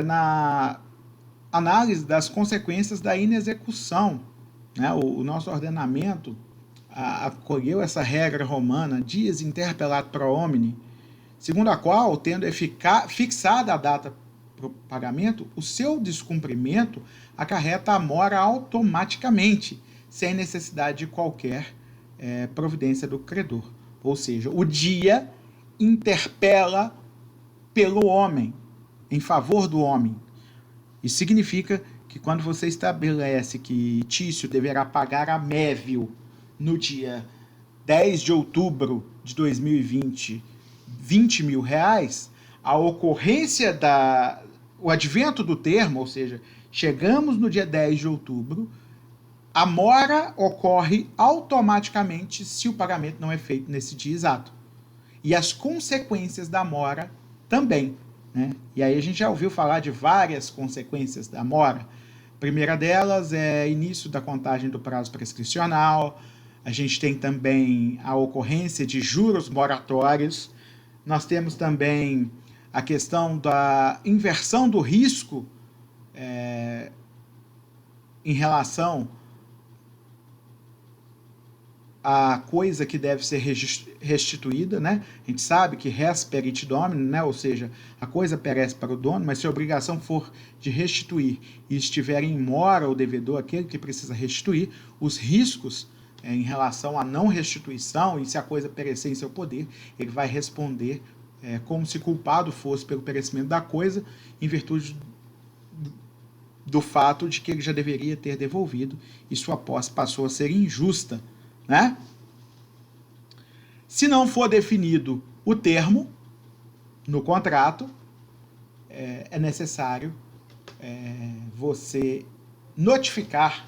Speaker 1: na análise das consequências da inexecução, né? O nosso ordenamento acolheu essa regra romana, dies interpellat pro homine, segundo a qual, tendo fixada a data para o pagamento, o seu descumprimento acarreta a mora automaticamente, sem necessidade de qualquer providência do credor. Ou seja, o dia interpela pelo homem, em favor do homem. Isso significa que quando você estabelece que Tício deverá pagar a Mévio no dia 10 de outubro de 2020, 20 mil reais, a ocorrência o advento do termo, ou seja, chegamos no dia 10 de outubro, a mora ocorre automaticamente se o pagamento não é feito nesse dia exato. E as consequências da mora também, né? E aí a gente já ouviu falar de várias consequências da mora. A primeira delas é início da contagem do prazo prescricional. A gente tem também a ocorrência de juros moratórios. Nós temos também a questão da inversão do risco em relação a coisa que deve ser restituída, né? A gente sabe que res perit domini, né? Ou seja, a coisa perece para o dono, mas se a obrigação for de restituir e estiver em mora o devedor, aquele que precisa restituir, os riscos em relação à não restituição e se a coisa perecer em seu poder, ele vai responder como se culpado fosse pelo perecimento da coisa, em virtude do fato de que ele já deveria ter devolvido e sua posse passou a ser injusta, né? Se não for definido o termo no contrato, é necessário você notificar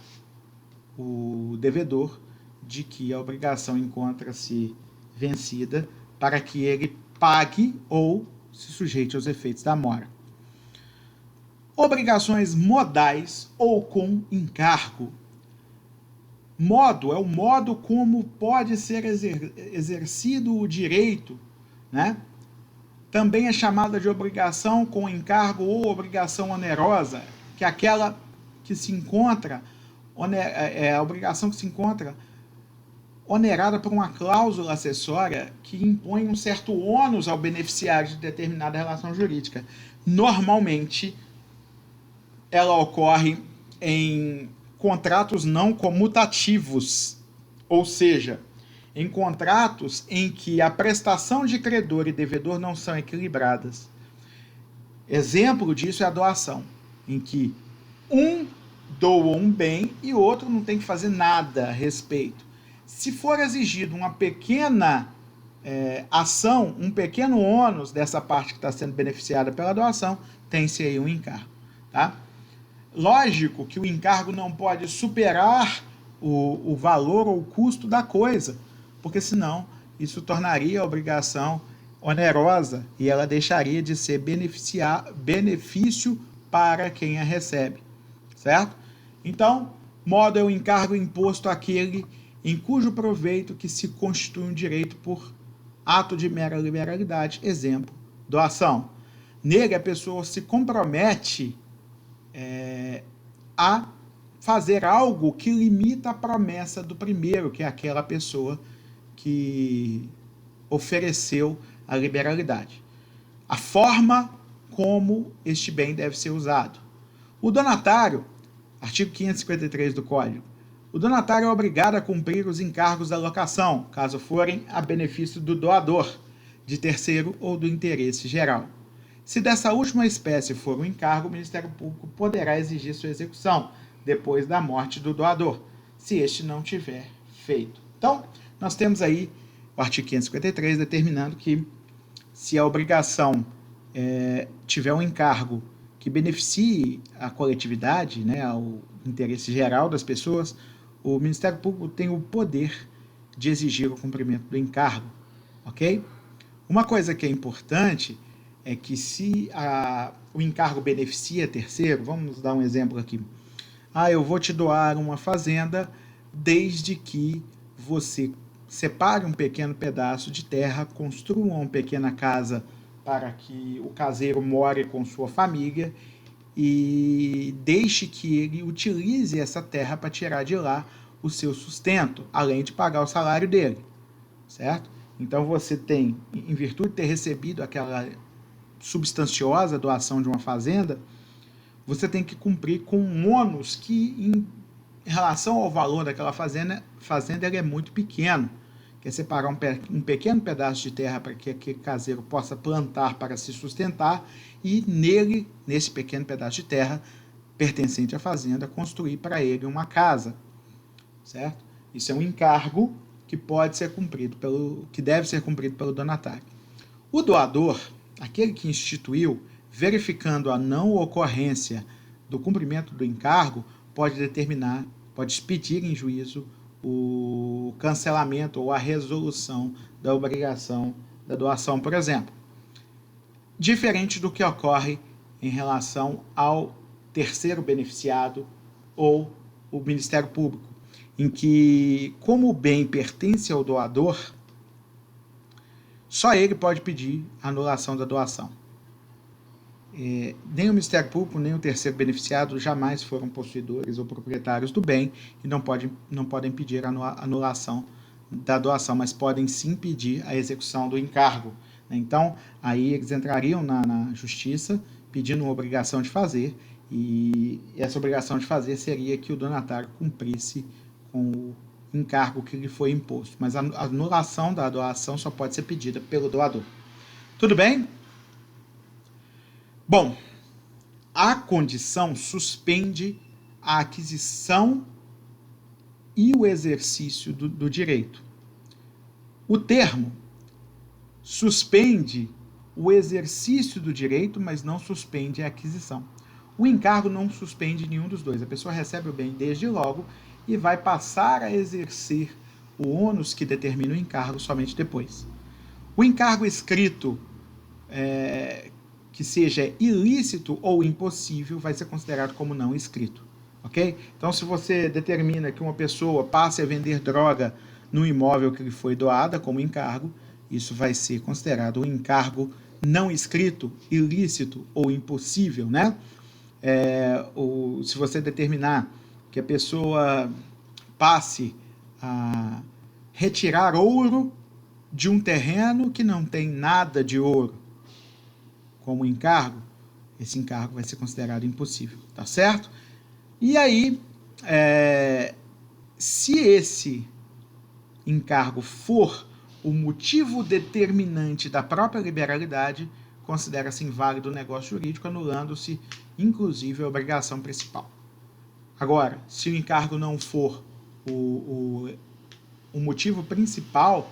Speaker 1: o devedor de que a obrigação encontra-se vencida para que ele pague ou se sujeite aos efeitos da mora. Obrigações modais ou com encargo. Modo é o modo como pode ser exercido o direito, né? Também é chamada de obrigação com encargo ou obrigação onerosa, que é aquela que se encontra, a obrigação que se encontra onerada por uma cláusula acessória que impõe um certo ônus ao beneficiário de determinada relação jurídica. Normalmente, ela ocorre em contratos não comutativos, ou seja, em contratos em que a prestação de credor e devedor não são equilibradas. Exemplo disso é a doação, em que um doa um bem e o outro não tem que fazer nada a respeito. Se for exigido uma pequena ação, um pequeno ônus dessa parte que está sendo beneficiada pela doação, tem-se aí um encargo, tá? Lógico que o encargo não pode superar o valor ou o custo da coisa, porque senão isso tornaria a obrigação onerosa e ela deixaria de ser benefício para quem a recebe, certo? Então, modo é o encargo imposto àquele em cujo proveito que se constitui um direito por ato de mera liberalidade, exemplo, doação. Nele, a pessoa se compromete a fazer algo que limita a promessa do primeiro, que é aquela pessoa que ofereceu a liberalidade. A forma como este bem deve ser usado. O donatário, artigo 553 do Código, o donatário é obrigado a cumprir os encargos da locação, caso forem a benefício do doador, de terceiro ou do interesse geral. Se dessa última espécie for um encargo, o Ministério Público poderá exigir sua execução depois da morte do doador, se este não tiver feito. Então, nós temos aí o artigo 553 determinando que se a obrigação tiver um encargo que beneficie a coletividade, né, ao interesse geral das pessoas, o Ministério Público tem o poder de exigir o cumprimento do encargo, ok? Uma coisa que é importante é que se o encargo beneficia terceiro, vamos dar um exemplo aqui. Eu vou te doar uma fazenda desde que você separe um pequeno pedaço de terra, construa uma pequena casa para que o caseiro more com sua família e deixe que ele utilize essa terra para tirar de lá o seu sustento, além de pagar o salário dele, certo? Então você tem, em virtude de ter recebido aquela substanciosa doação de uma fazenda, você tem que cumprir com um ônus que, em relação ao valor daquela fazenda ele é muito pequeno, que é separar um pequeno pedaço de terra para que aquele caseiro possa plantar para se sustentar e nesse pequeno pedaço de terra pertencente à fazenda, construir para ele uma casa, certo? Isso é um encargo que pode ser cumprido que deve ser cumprido pelo donatário. O doador, aquele que instituiu, verificando a não ocorrência do cumprimento do encargo, pode expedir em juízo o cancelamento ou a resolução da obrigação da doação, por exemplo. Diferente do que ocorre em relação ao terceiro beneficiado ou o Ministério Público, em que, como o bem pertence ao doador, só ele pode pedir a anulação da doação. Nem o Ministério Público, nem o terceiro beneficiado jamais foram possuidores ou proprietários do bem e não podem pedir a anulação da doação, mas podem sim pedir a execução do encargo. Então, aí eles entrariam na justiça pedindo uma obrigação de fazer, e essa obrigação de fazer seria que o donatário cumprisse com o encargo que lhe foi imposto. Mas a anulação da doação só pode ser pedida pelo doador. Tudo bem? Bom, a condição suspende a aquisição e o exercício do direito. O termo suspende o exercício do direito, mas não suspende a aquisição. O encargo não suspende nenhum dos dois. A pessoa recebe o bem desde logo e vai passar a exercer o ônus que determina o encargo somente depois. O encargo escrito que seja ilícito ou impossível vai ser considerado como não escrito, ok? Então, se você determina que uma pessoa passe a vender droga no imóvel que lhe foi doada como encargo, isso vai ser considerado um encargo não escrito, ilícito ou impossível, né? Se você determinar que a pessoa passe a retirar ouro de um terreno que não tem nada de ouro como encargo, esse encargo vai ser considerado impossível, tá certo? E aí, se esse encargo for o motivo determinante da própria liberalidade, considera-se inválido o negócio jurídico, anulando-se, inclusive, a obrigação principal. Agora, se o encargo não for o motivo principal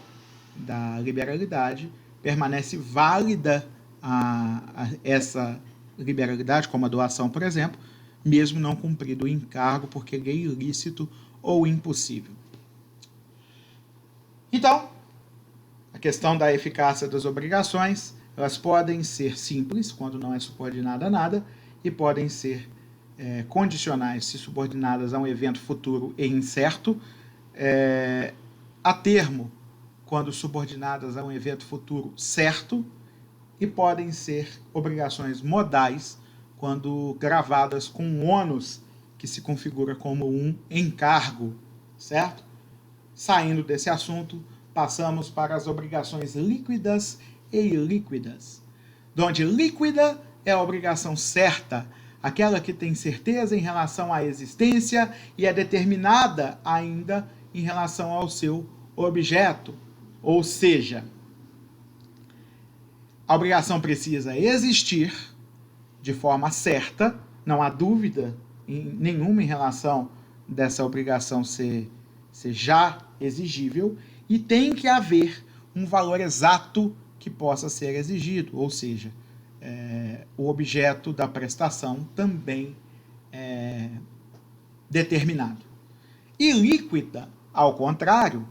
Speaker 1: da liberalidade, permanece válida essa liberalidade, como a doação, por exemplo, mesmo não cumprido o encargo, porque ele é ilícito ou impossível. Então, a questão da eficácia das obrigações, elas podem ser simples, quando não é subordinada a nada, e podem ser condicionais, se subordinadas a um evento futuro e incerto, a termo, quando subordinadas a um evento futuro certo, e podem ser obrigações modais, quando gravadas com um ônus que se configura como um encargo, certo? Saindo desse assunto, passamos para as obrigações líquidas e ilíquidas, onde líquida é a obrigação certa, aquela que tem certeza em relação à existência e é determinada ainda em relação ao seu objeto, ou seja, a obrigação precisa existir de forma certa, não há dúvida nenhuma em relação dessa obrigação ser já exigível, e tem que haver um valor exato que possa ser exigido, ou seja, o objeto da prestação também é determinado. Ilíquida, ao contrário,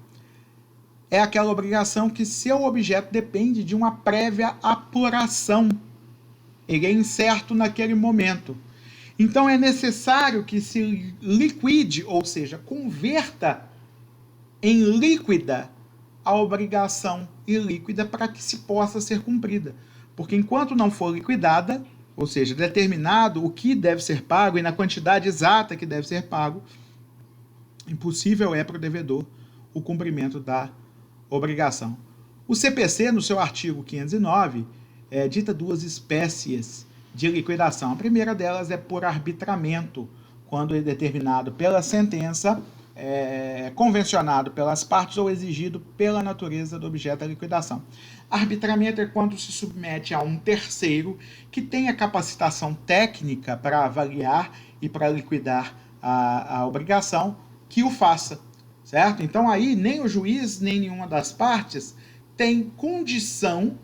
Speaker 1: é aquela obrigação que seu objeto depende de uma prévia apuração. Ele é incerto naquele momento. Então é necessário que se liquide, ou seja, converta em líquida a obrigação ilíquida para que se possa ser cumprida. Porque enquanto não for liquidada, ou seja, determinado o que deve ser pago e na quantidade exata que deve ser pago, impossível é para o devedor o cumprimento da obrigação. O CPC, no seu artigo 509, dita duas espécies de liquidação. A primeira delas é por arbitramento, quando é determinado pela sentença, convencionado pelas partes ou exigido pela natureza do objeto da liquidação. Arbitramento é quando se submete a um terceiro que tenha capacitação técnica para avaliar e para liquidar a obrigação, que o faça, certo? Então aí nem o juiz, nem nenhuma das partes tem condição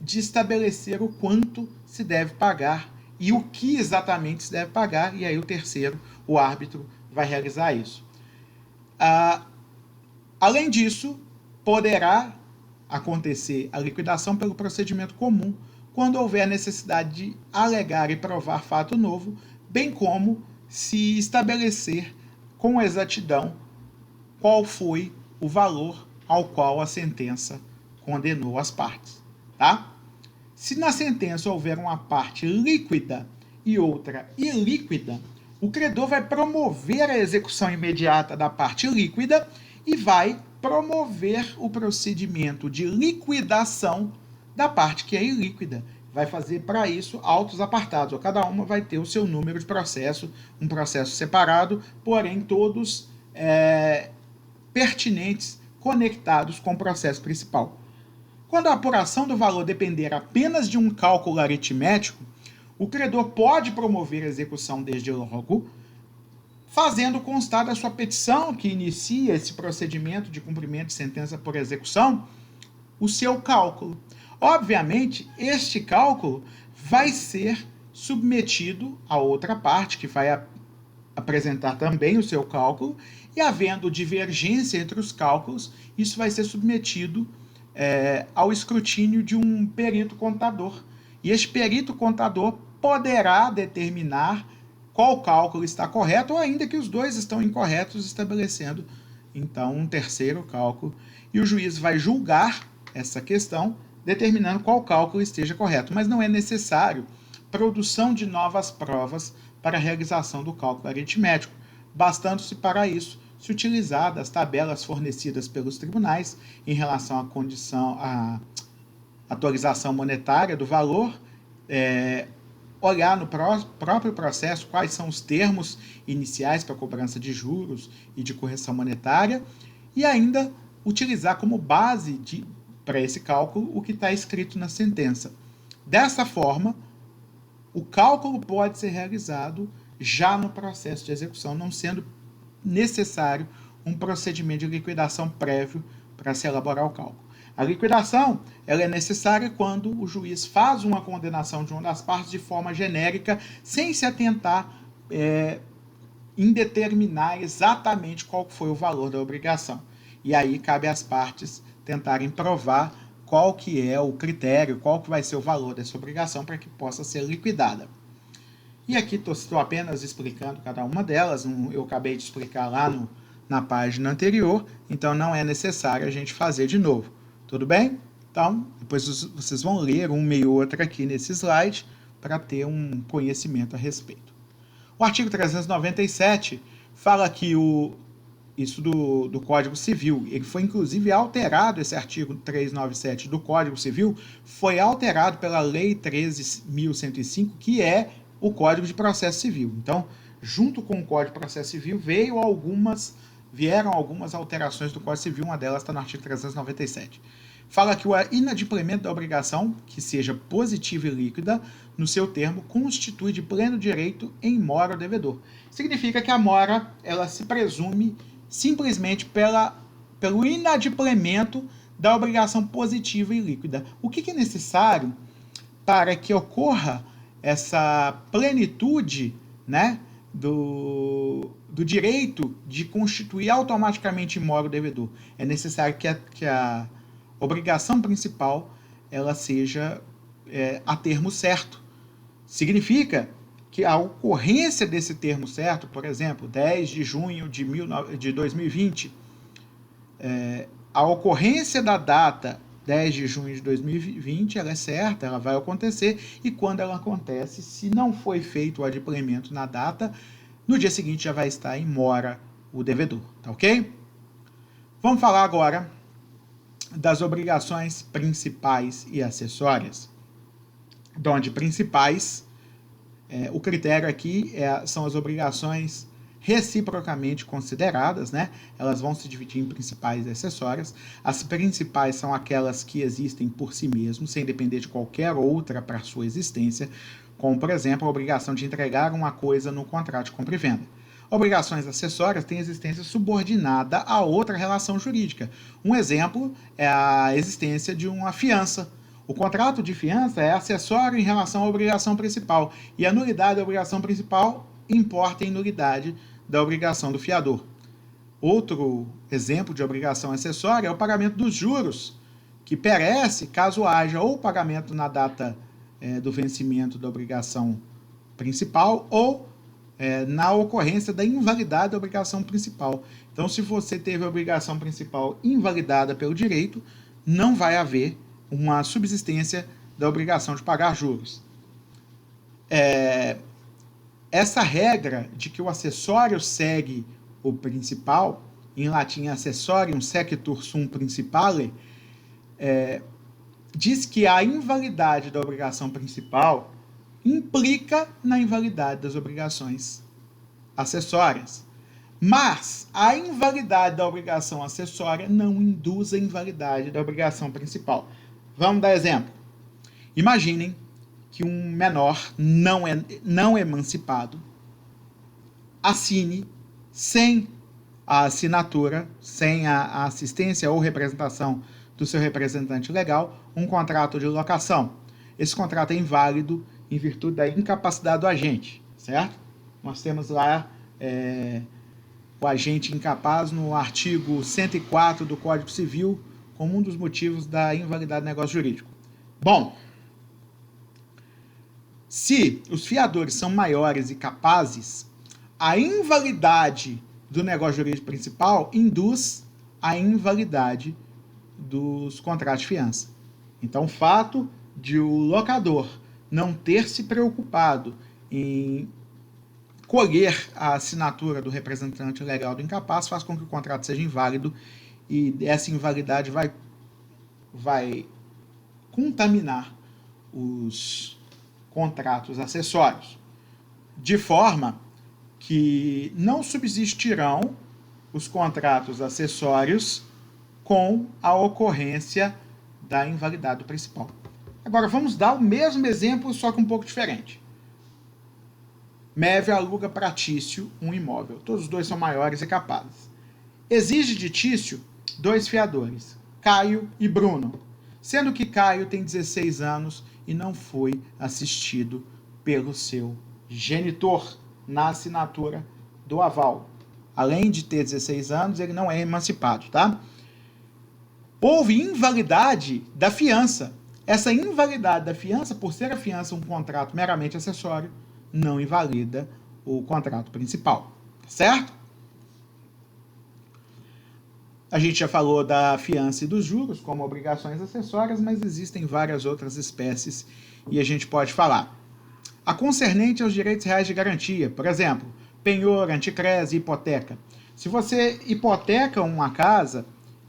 Speaker 1: de estabelecer o quanto se deve pagar e o que exatamente se deve pagar, e aí o terceiro, o árbitro, vai realizar isso. Além disso, poderá acontecer a liquidação pelo procedimento comum, quando houver necessidade de alegar e provar fato novo, bem como se estabelecer com exatidão qual foi o valor ao qual a sentença condenou as partes, tá? Se na sentença houver uma parte líquida e outra ilíquida, o credor vai promover a execução imediata da parte líquida e vai promover o procedimento de liquidação da parte que é ilíquida. Vai fazer para isso autos apartados, ou cada uma vai ter o seu número de processo, um processo separado, porém todos pertinentes, conectados com o processo principal. Quando a apuração do valor depender apenas de um cálculo aritmético, o credor pode promover a execução desde logo, fazendo constar da sua petição que inicia esse procedimento de cumprimento de sentença por execução, o seu cálculo. Obviamente, este cálculo vai ser submetido a outra parte, que vai apresentar também o seu cálculo, e havendo divergência entre os cálculos, isso vai ser submetido ao escrutínio de um perito contador. E este perito contador poderá determinar qual cálculo está correto, ou ainda que os dois estão incorretos, estabelecendo então um terceiro cálculo. E o juiz vai julgar essa questão, determinando qual cálculo esteja correto. Mas não é necessário produção de novas provas para a realização do cálculo aritmético, bastando-se para isso se utilizar das tabelas fornecidas pelos tribunais em relação à condição, à atualização monetária do valor, olhar no próprio processo quais são os termos iniciais para cobrança de juros e de correção monetária, e ainda utilizar como base para esse cálculo o que está escrito na sentença. Dessa forma, o cálculo pode ser realizado já no processo de execução, não sendo necessário um procedimento de liquidação prévio para se elaborar o cálculo. A liquidação ela é necessária quando o juiz faz uma condenação de uma das partes de forma genérica, sem se atentar em determinar exatamente qual foi o valor da obrigação. E aí cabe às partes tentarem provar qual que é o critério, qual que vai ser o valor dessa obrigação para que possa ser liquidada. E aqui estou apenas explicando cada uma delas, eu acabei de explicar lá na página anterior, então não é necessário a gente fazer de novo. Tudo bem? Então, depois vocês vão ler uma e outra aqui nesse slide para ter um conhecimento a respeito. O artigo 397 fala que isso do Código Civil, ele foi inclusive alterado, esse artigo 397 do Código Civil, foi alterado pela Lei 13.105, que é o Código de Processo Civil. Então, junto com o Código de Processo Civil, vieram algumas alterações do Código Civil, uma delas está no artigo 397. Fala que o inadimplemento da obrigação, que seja positiva e líquida, no seu termo, constitui de pleno direito em mora ao devedor. Significa que a mora, ela se presume simplesmente pelo inadimplemento da obrigação positiva e líquida. O que é necessário para que ocorra essa plenitude, né, do direito de constituir automaticamente mora o devedor? É necessário que a obrigação principal ela seja a termo certo. Significa que a ocorrência desse termo certo, por exemplo, 10 de junho de 2020, a ocorrência da data 10 de junho de 2020, ela é certa, ela vai acontecer, e quando ela acontece, se não foi feito o adimplemento na data, no dia seguinte já vai estar em mora o devedor, tá ok? Vamos falar agora das obrigações principais e acessórias. Onde principais, o critério aqui são as obrigações reciprocamente consideradas, né? Elas vão se dividir em principais e acessórias. As principais são aquelas que existem por si mesmas, sem depender de qualquer outra para sua existência, como, por exemplo, a obrigação de entregar uma coisa no contrato de compra e venda. Obrigações acessórias têm existência subordinada a outra relação jurídica. Um exemplo é a existência de uma fiança. O contrato de fiança é acessório em relação à obrigação principal, e a nulidade da obrigação principal importa em nulidade da obrigação do fiador. Outro exemplo de obrigação acessória é o pagamento dos juros, que perece caso haja ou pagamento na data do vencimento da obrigação principal ou na ocorrência da invalidade da obrigação principal. Então, se você teve a obrigação principal invalidada pelo direito, não vai haver uma subsistência da obrigação de pagar juros. Essa regra de que o acessório segue o principal, em latim accessorium sequitur sum principale, diz que a invalidade da obrigação principal implica na invalidade das obrigações acessórias. Mas a invalidade da obrigação acessória não induz a invalidade da obrigação principal. Vamos dar exemplo. Imaginem que um menor não emancipado assine sem a assinatura, sem a assistência ou representação do seu representante legal, um contrato de locação. Esse contrato é inválido em virtude da incapacidade do agente, certo? Nós temos lá o agente incapaz no artigo 104 do Código Civil como um dos motivos da invalidade do negócio jurídico. Bom, se os fiadores são maiores e capazes, a invalidade do negócio jurídico principal induz a invalidade dos contratos de fiança. Então, o fato de o locador não ter se preocupado em colher a assinatura do representante legal do incapaz faz com que o contrato seja inválido, e essa invalidade vai contaminar os contratos acessórios, de forma que não subsistirão os contratos acessórios com a ocorrência da invalidade do principal. Agora vamos dar o mesmo exemplo, só que um pouco diferente. Mévio aluga para Tício um imóvel. Todos os dois são maiores e capazes. Exige de Tício 2 fiadores, Caio e Bruno, sendo que Caio tem 16 anos e não foi assistido pelo seu genitor na assinatura do aval. Além de ter 16 anos, ele não é emancipado, tá? Houve invalidade da fiança. Essa invalidade da fiança, por ser a fiança um contrato meramente acessório, não invalida o contrato principal, certo? A gente já falou da fiança e dos juros como obrigações acessórias, mas existem várias outras espécies e a gente pode falar. A concernente aos direitos reais de garantia, por exemplo, penhor, anticrese e hipoteca. Se você hipoteca uma casa,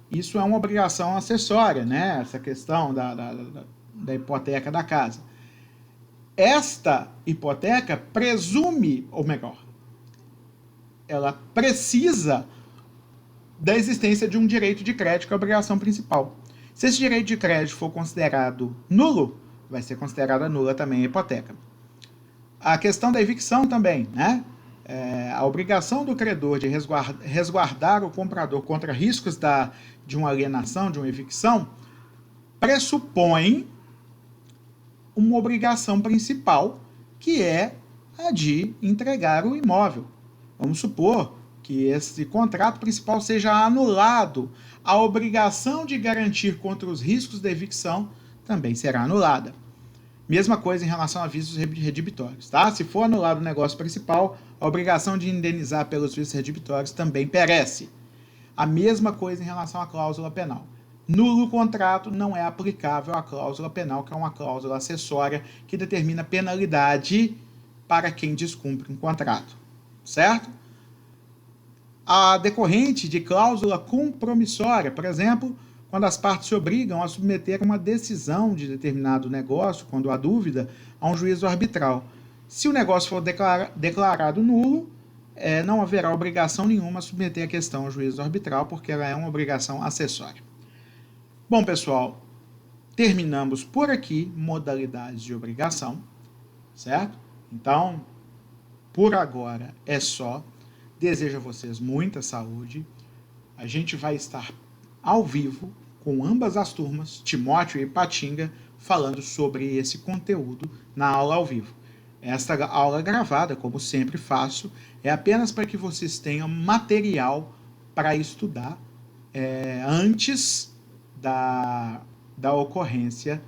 Speaker 1: isso é uma obrigação acessória, né? Essa questão da hipoteca da casa. Esta hipoteca presume, ou melhor, ela precisa da existência de um direito de crédito, que é a obrigação principal. Se esse direito de crédito for considerado nulo, vai ser considerada nula também a hipoteca. A questão da evicção também, né? A obrigação do credor de resguardar o comprador contra riscos de uma alienação, de uma evicção, pressupõe uma obrigação principal, que é a de entregar o imóvel. Vamos supor que esse contrato principal seja anulado, a obrigação de garantir contra os riscos da evicção também será anulada. Mesma coisa em relação a vícios redibitórios, tá? Se for anulado o negócio principal, a obrigação de indenizar pelos vícios redibitórios também perece. A mesma coisa em relação à cláusula penal. Nulo o contrato não é aplicável à cláusula penal, que é uma cláusula acessória que determina penalidade para quem descumpre um contrato, certo? A decorrente de cláusula compromissória, por exemplo, quando as partes se obrigam a submeter uma decisão de determinado negócio, quando há dúvida, a um juízo arbitral. Se o negócio for declarado nulo, não haverá obrigação nenhuma a submeter a questão ao juízo arbitral, porque ela é uma obrigação acessória. Bom, pessoal, terminamos por aqui modalidades de obrigação, certo? Então, por agora é só. Desejo a vocês muita saúde. A gente vai estar ao vivo com ambas as turmas, Timóteo e Patinga, falando sobre esse conteúdo na aula ao vivo. Esta aula gravada, como sempre faço, é apenas para que vocês tenham material para estudar antes da ocorrência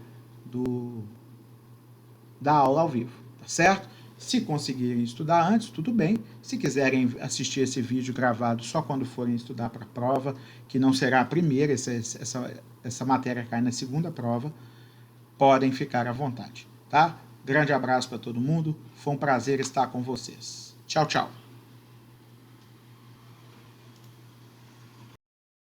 Speaker 1: da aula ao vivo, tá certo? Se conseguirem estudar antes, tudo bem. Se quiserem assistir esse vídeo gravado só quando forem estudar para a prova, que não será a primeira, essa matéria cai na segunda prova, podem ficar à vontade, tá? Grande abraço para todo mundo, foi um prazer estar com vocês. Tchau, tchau.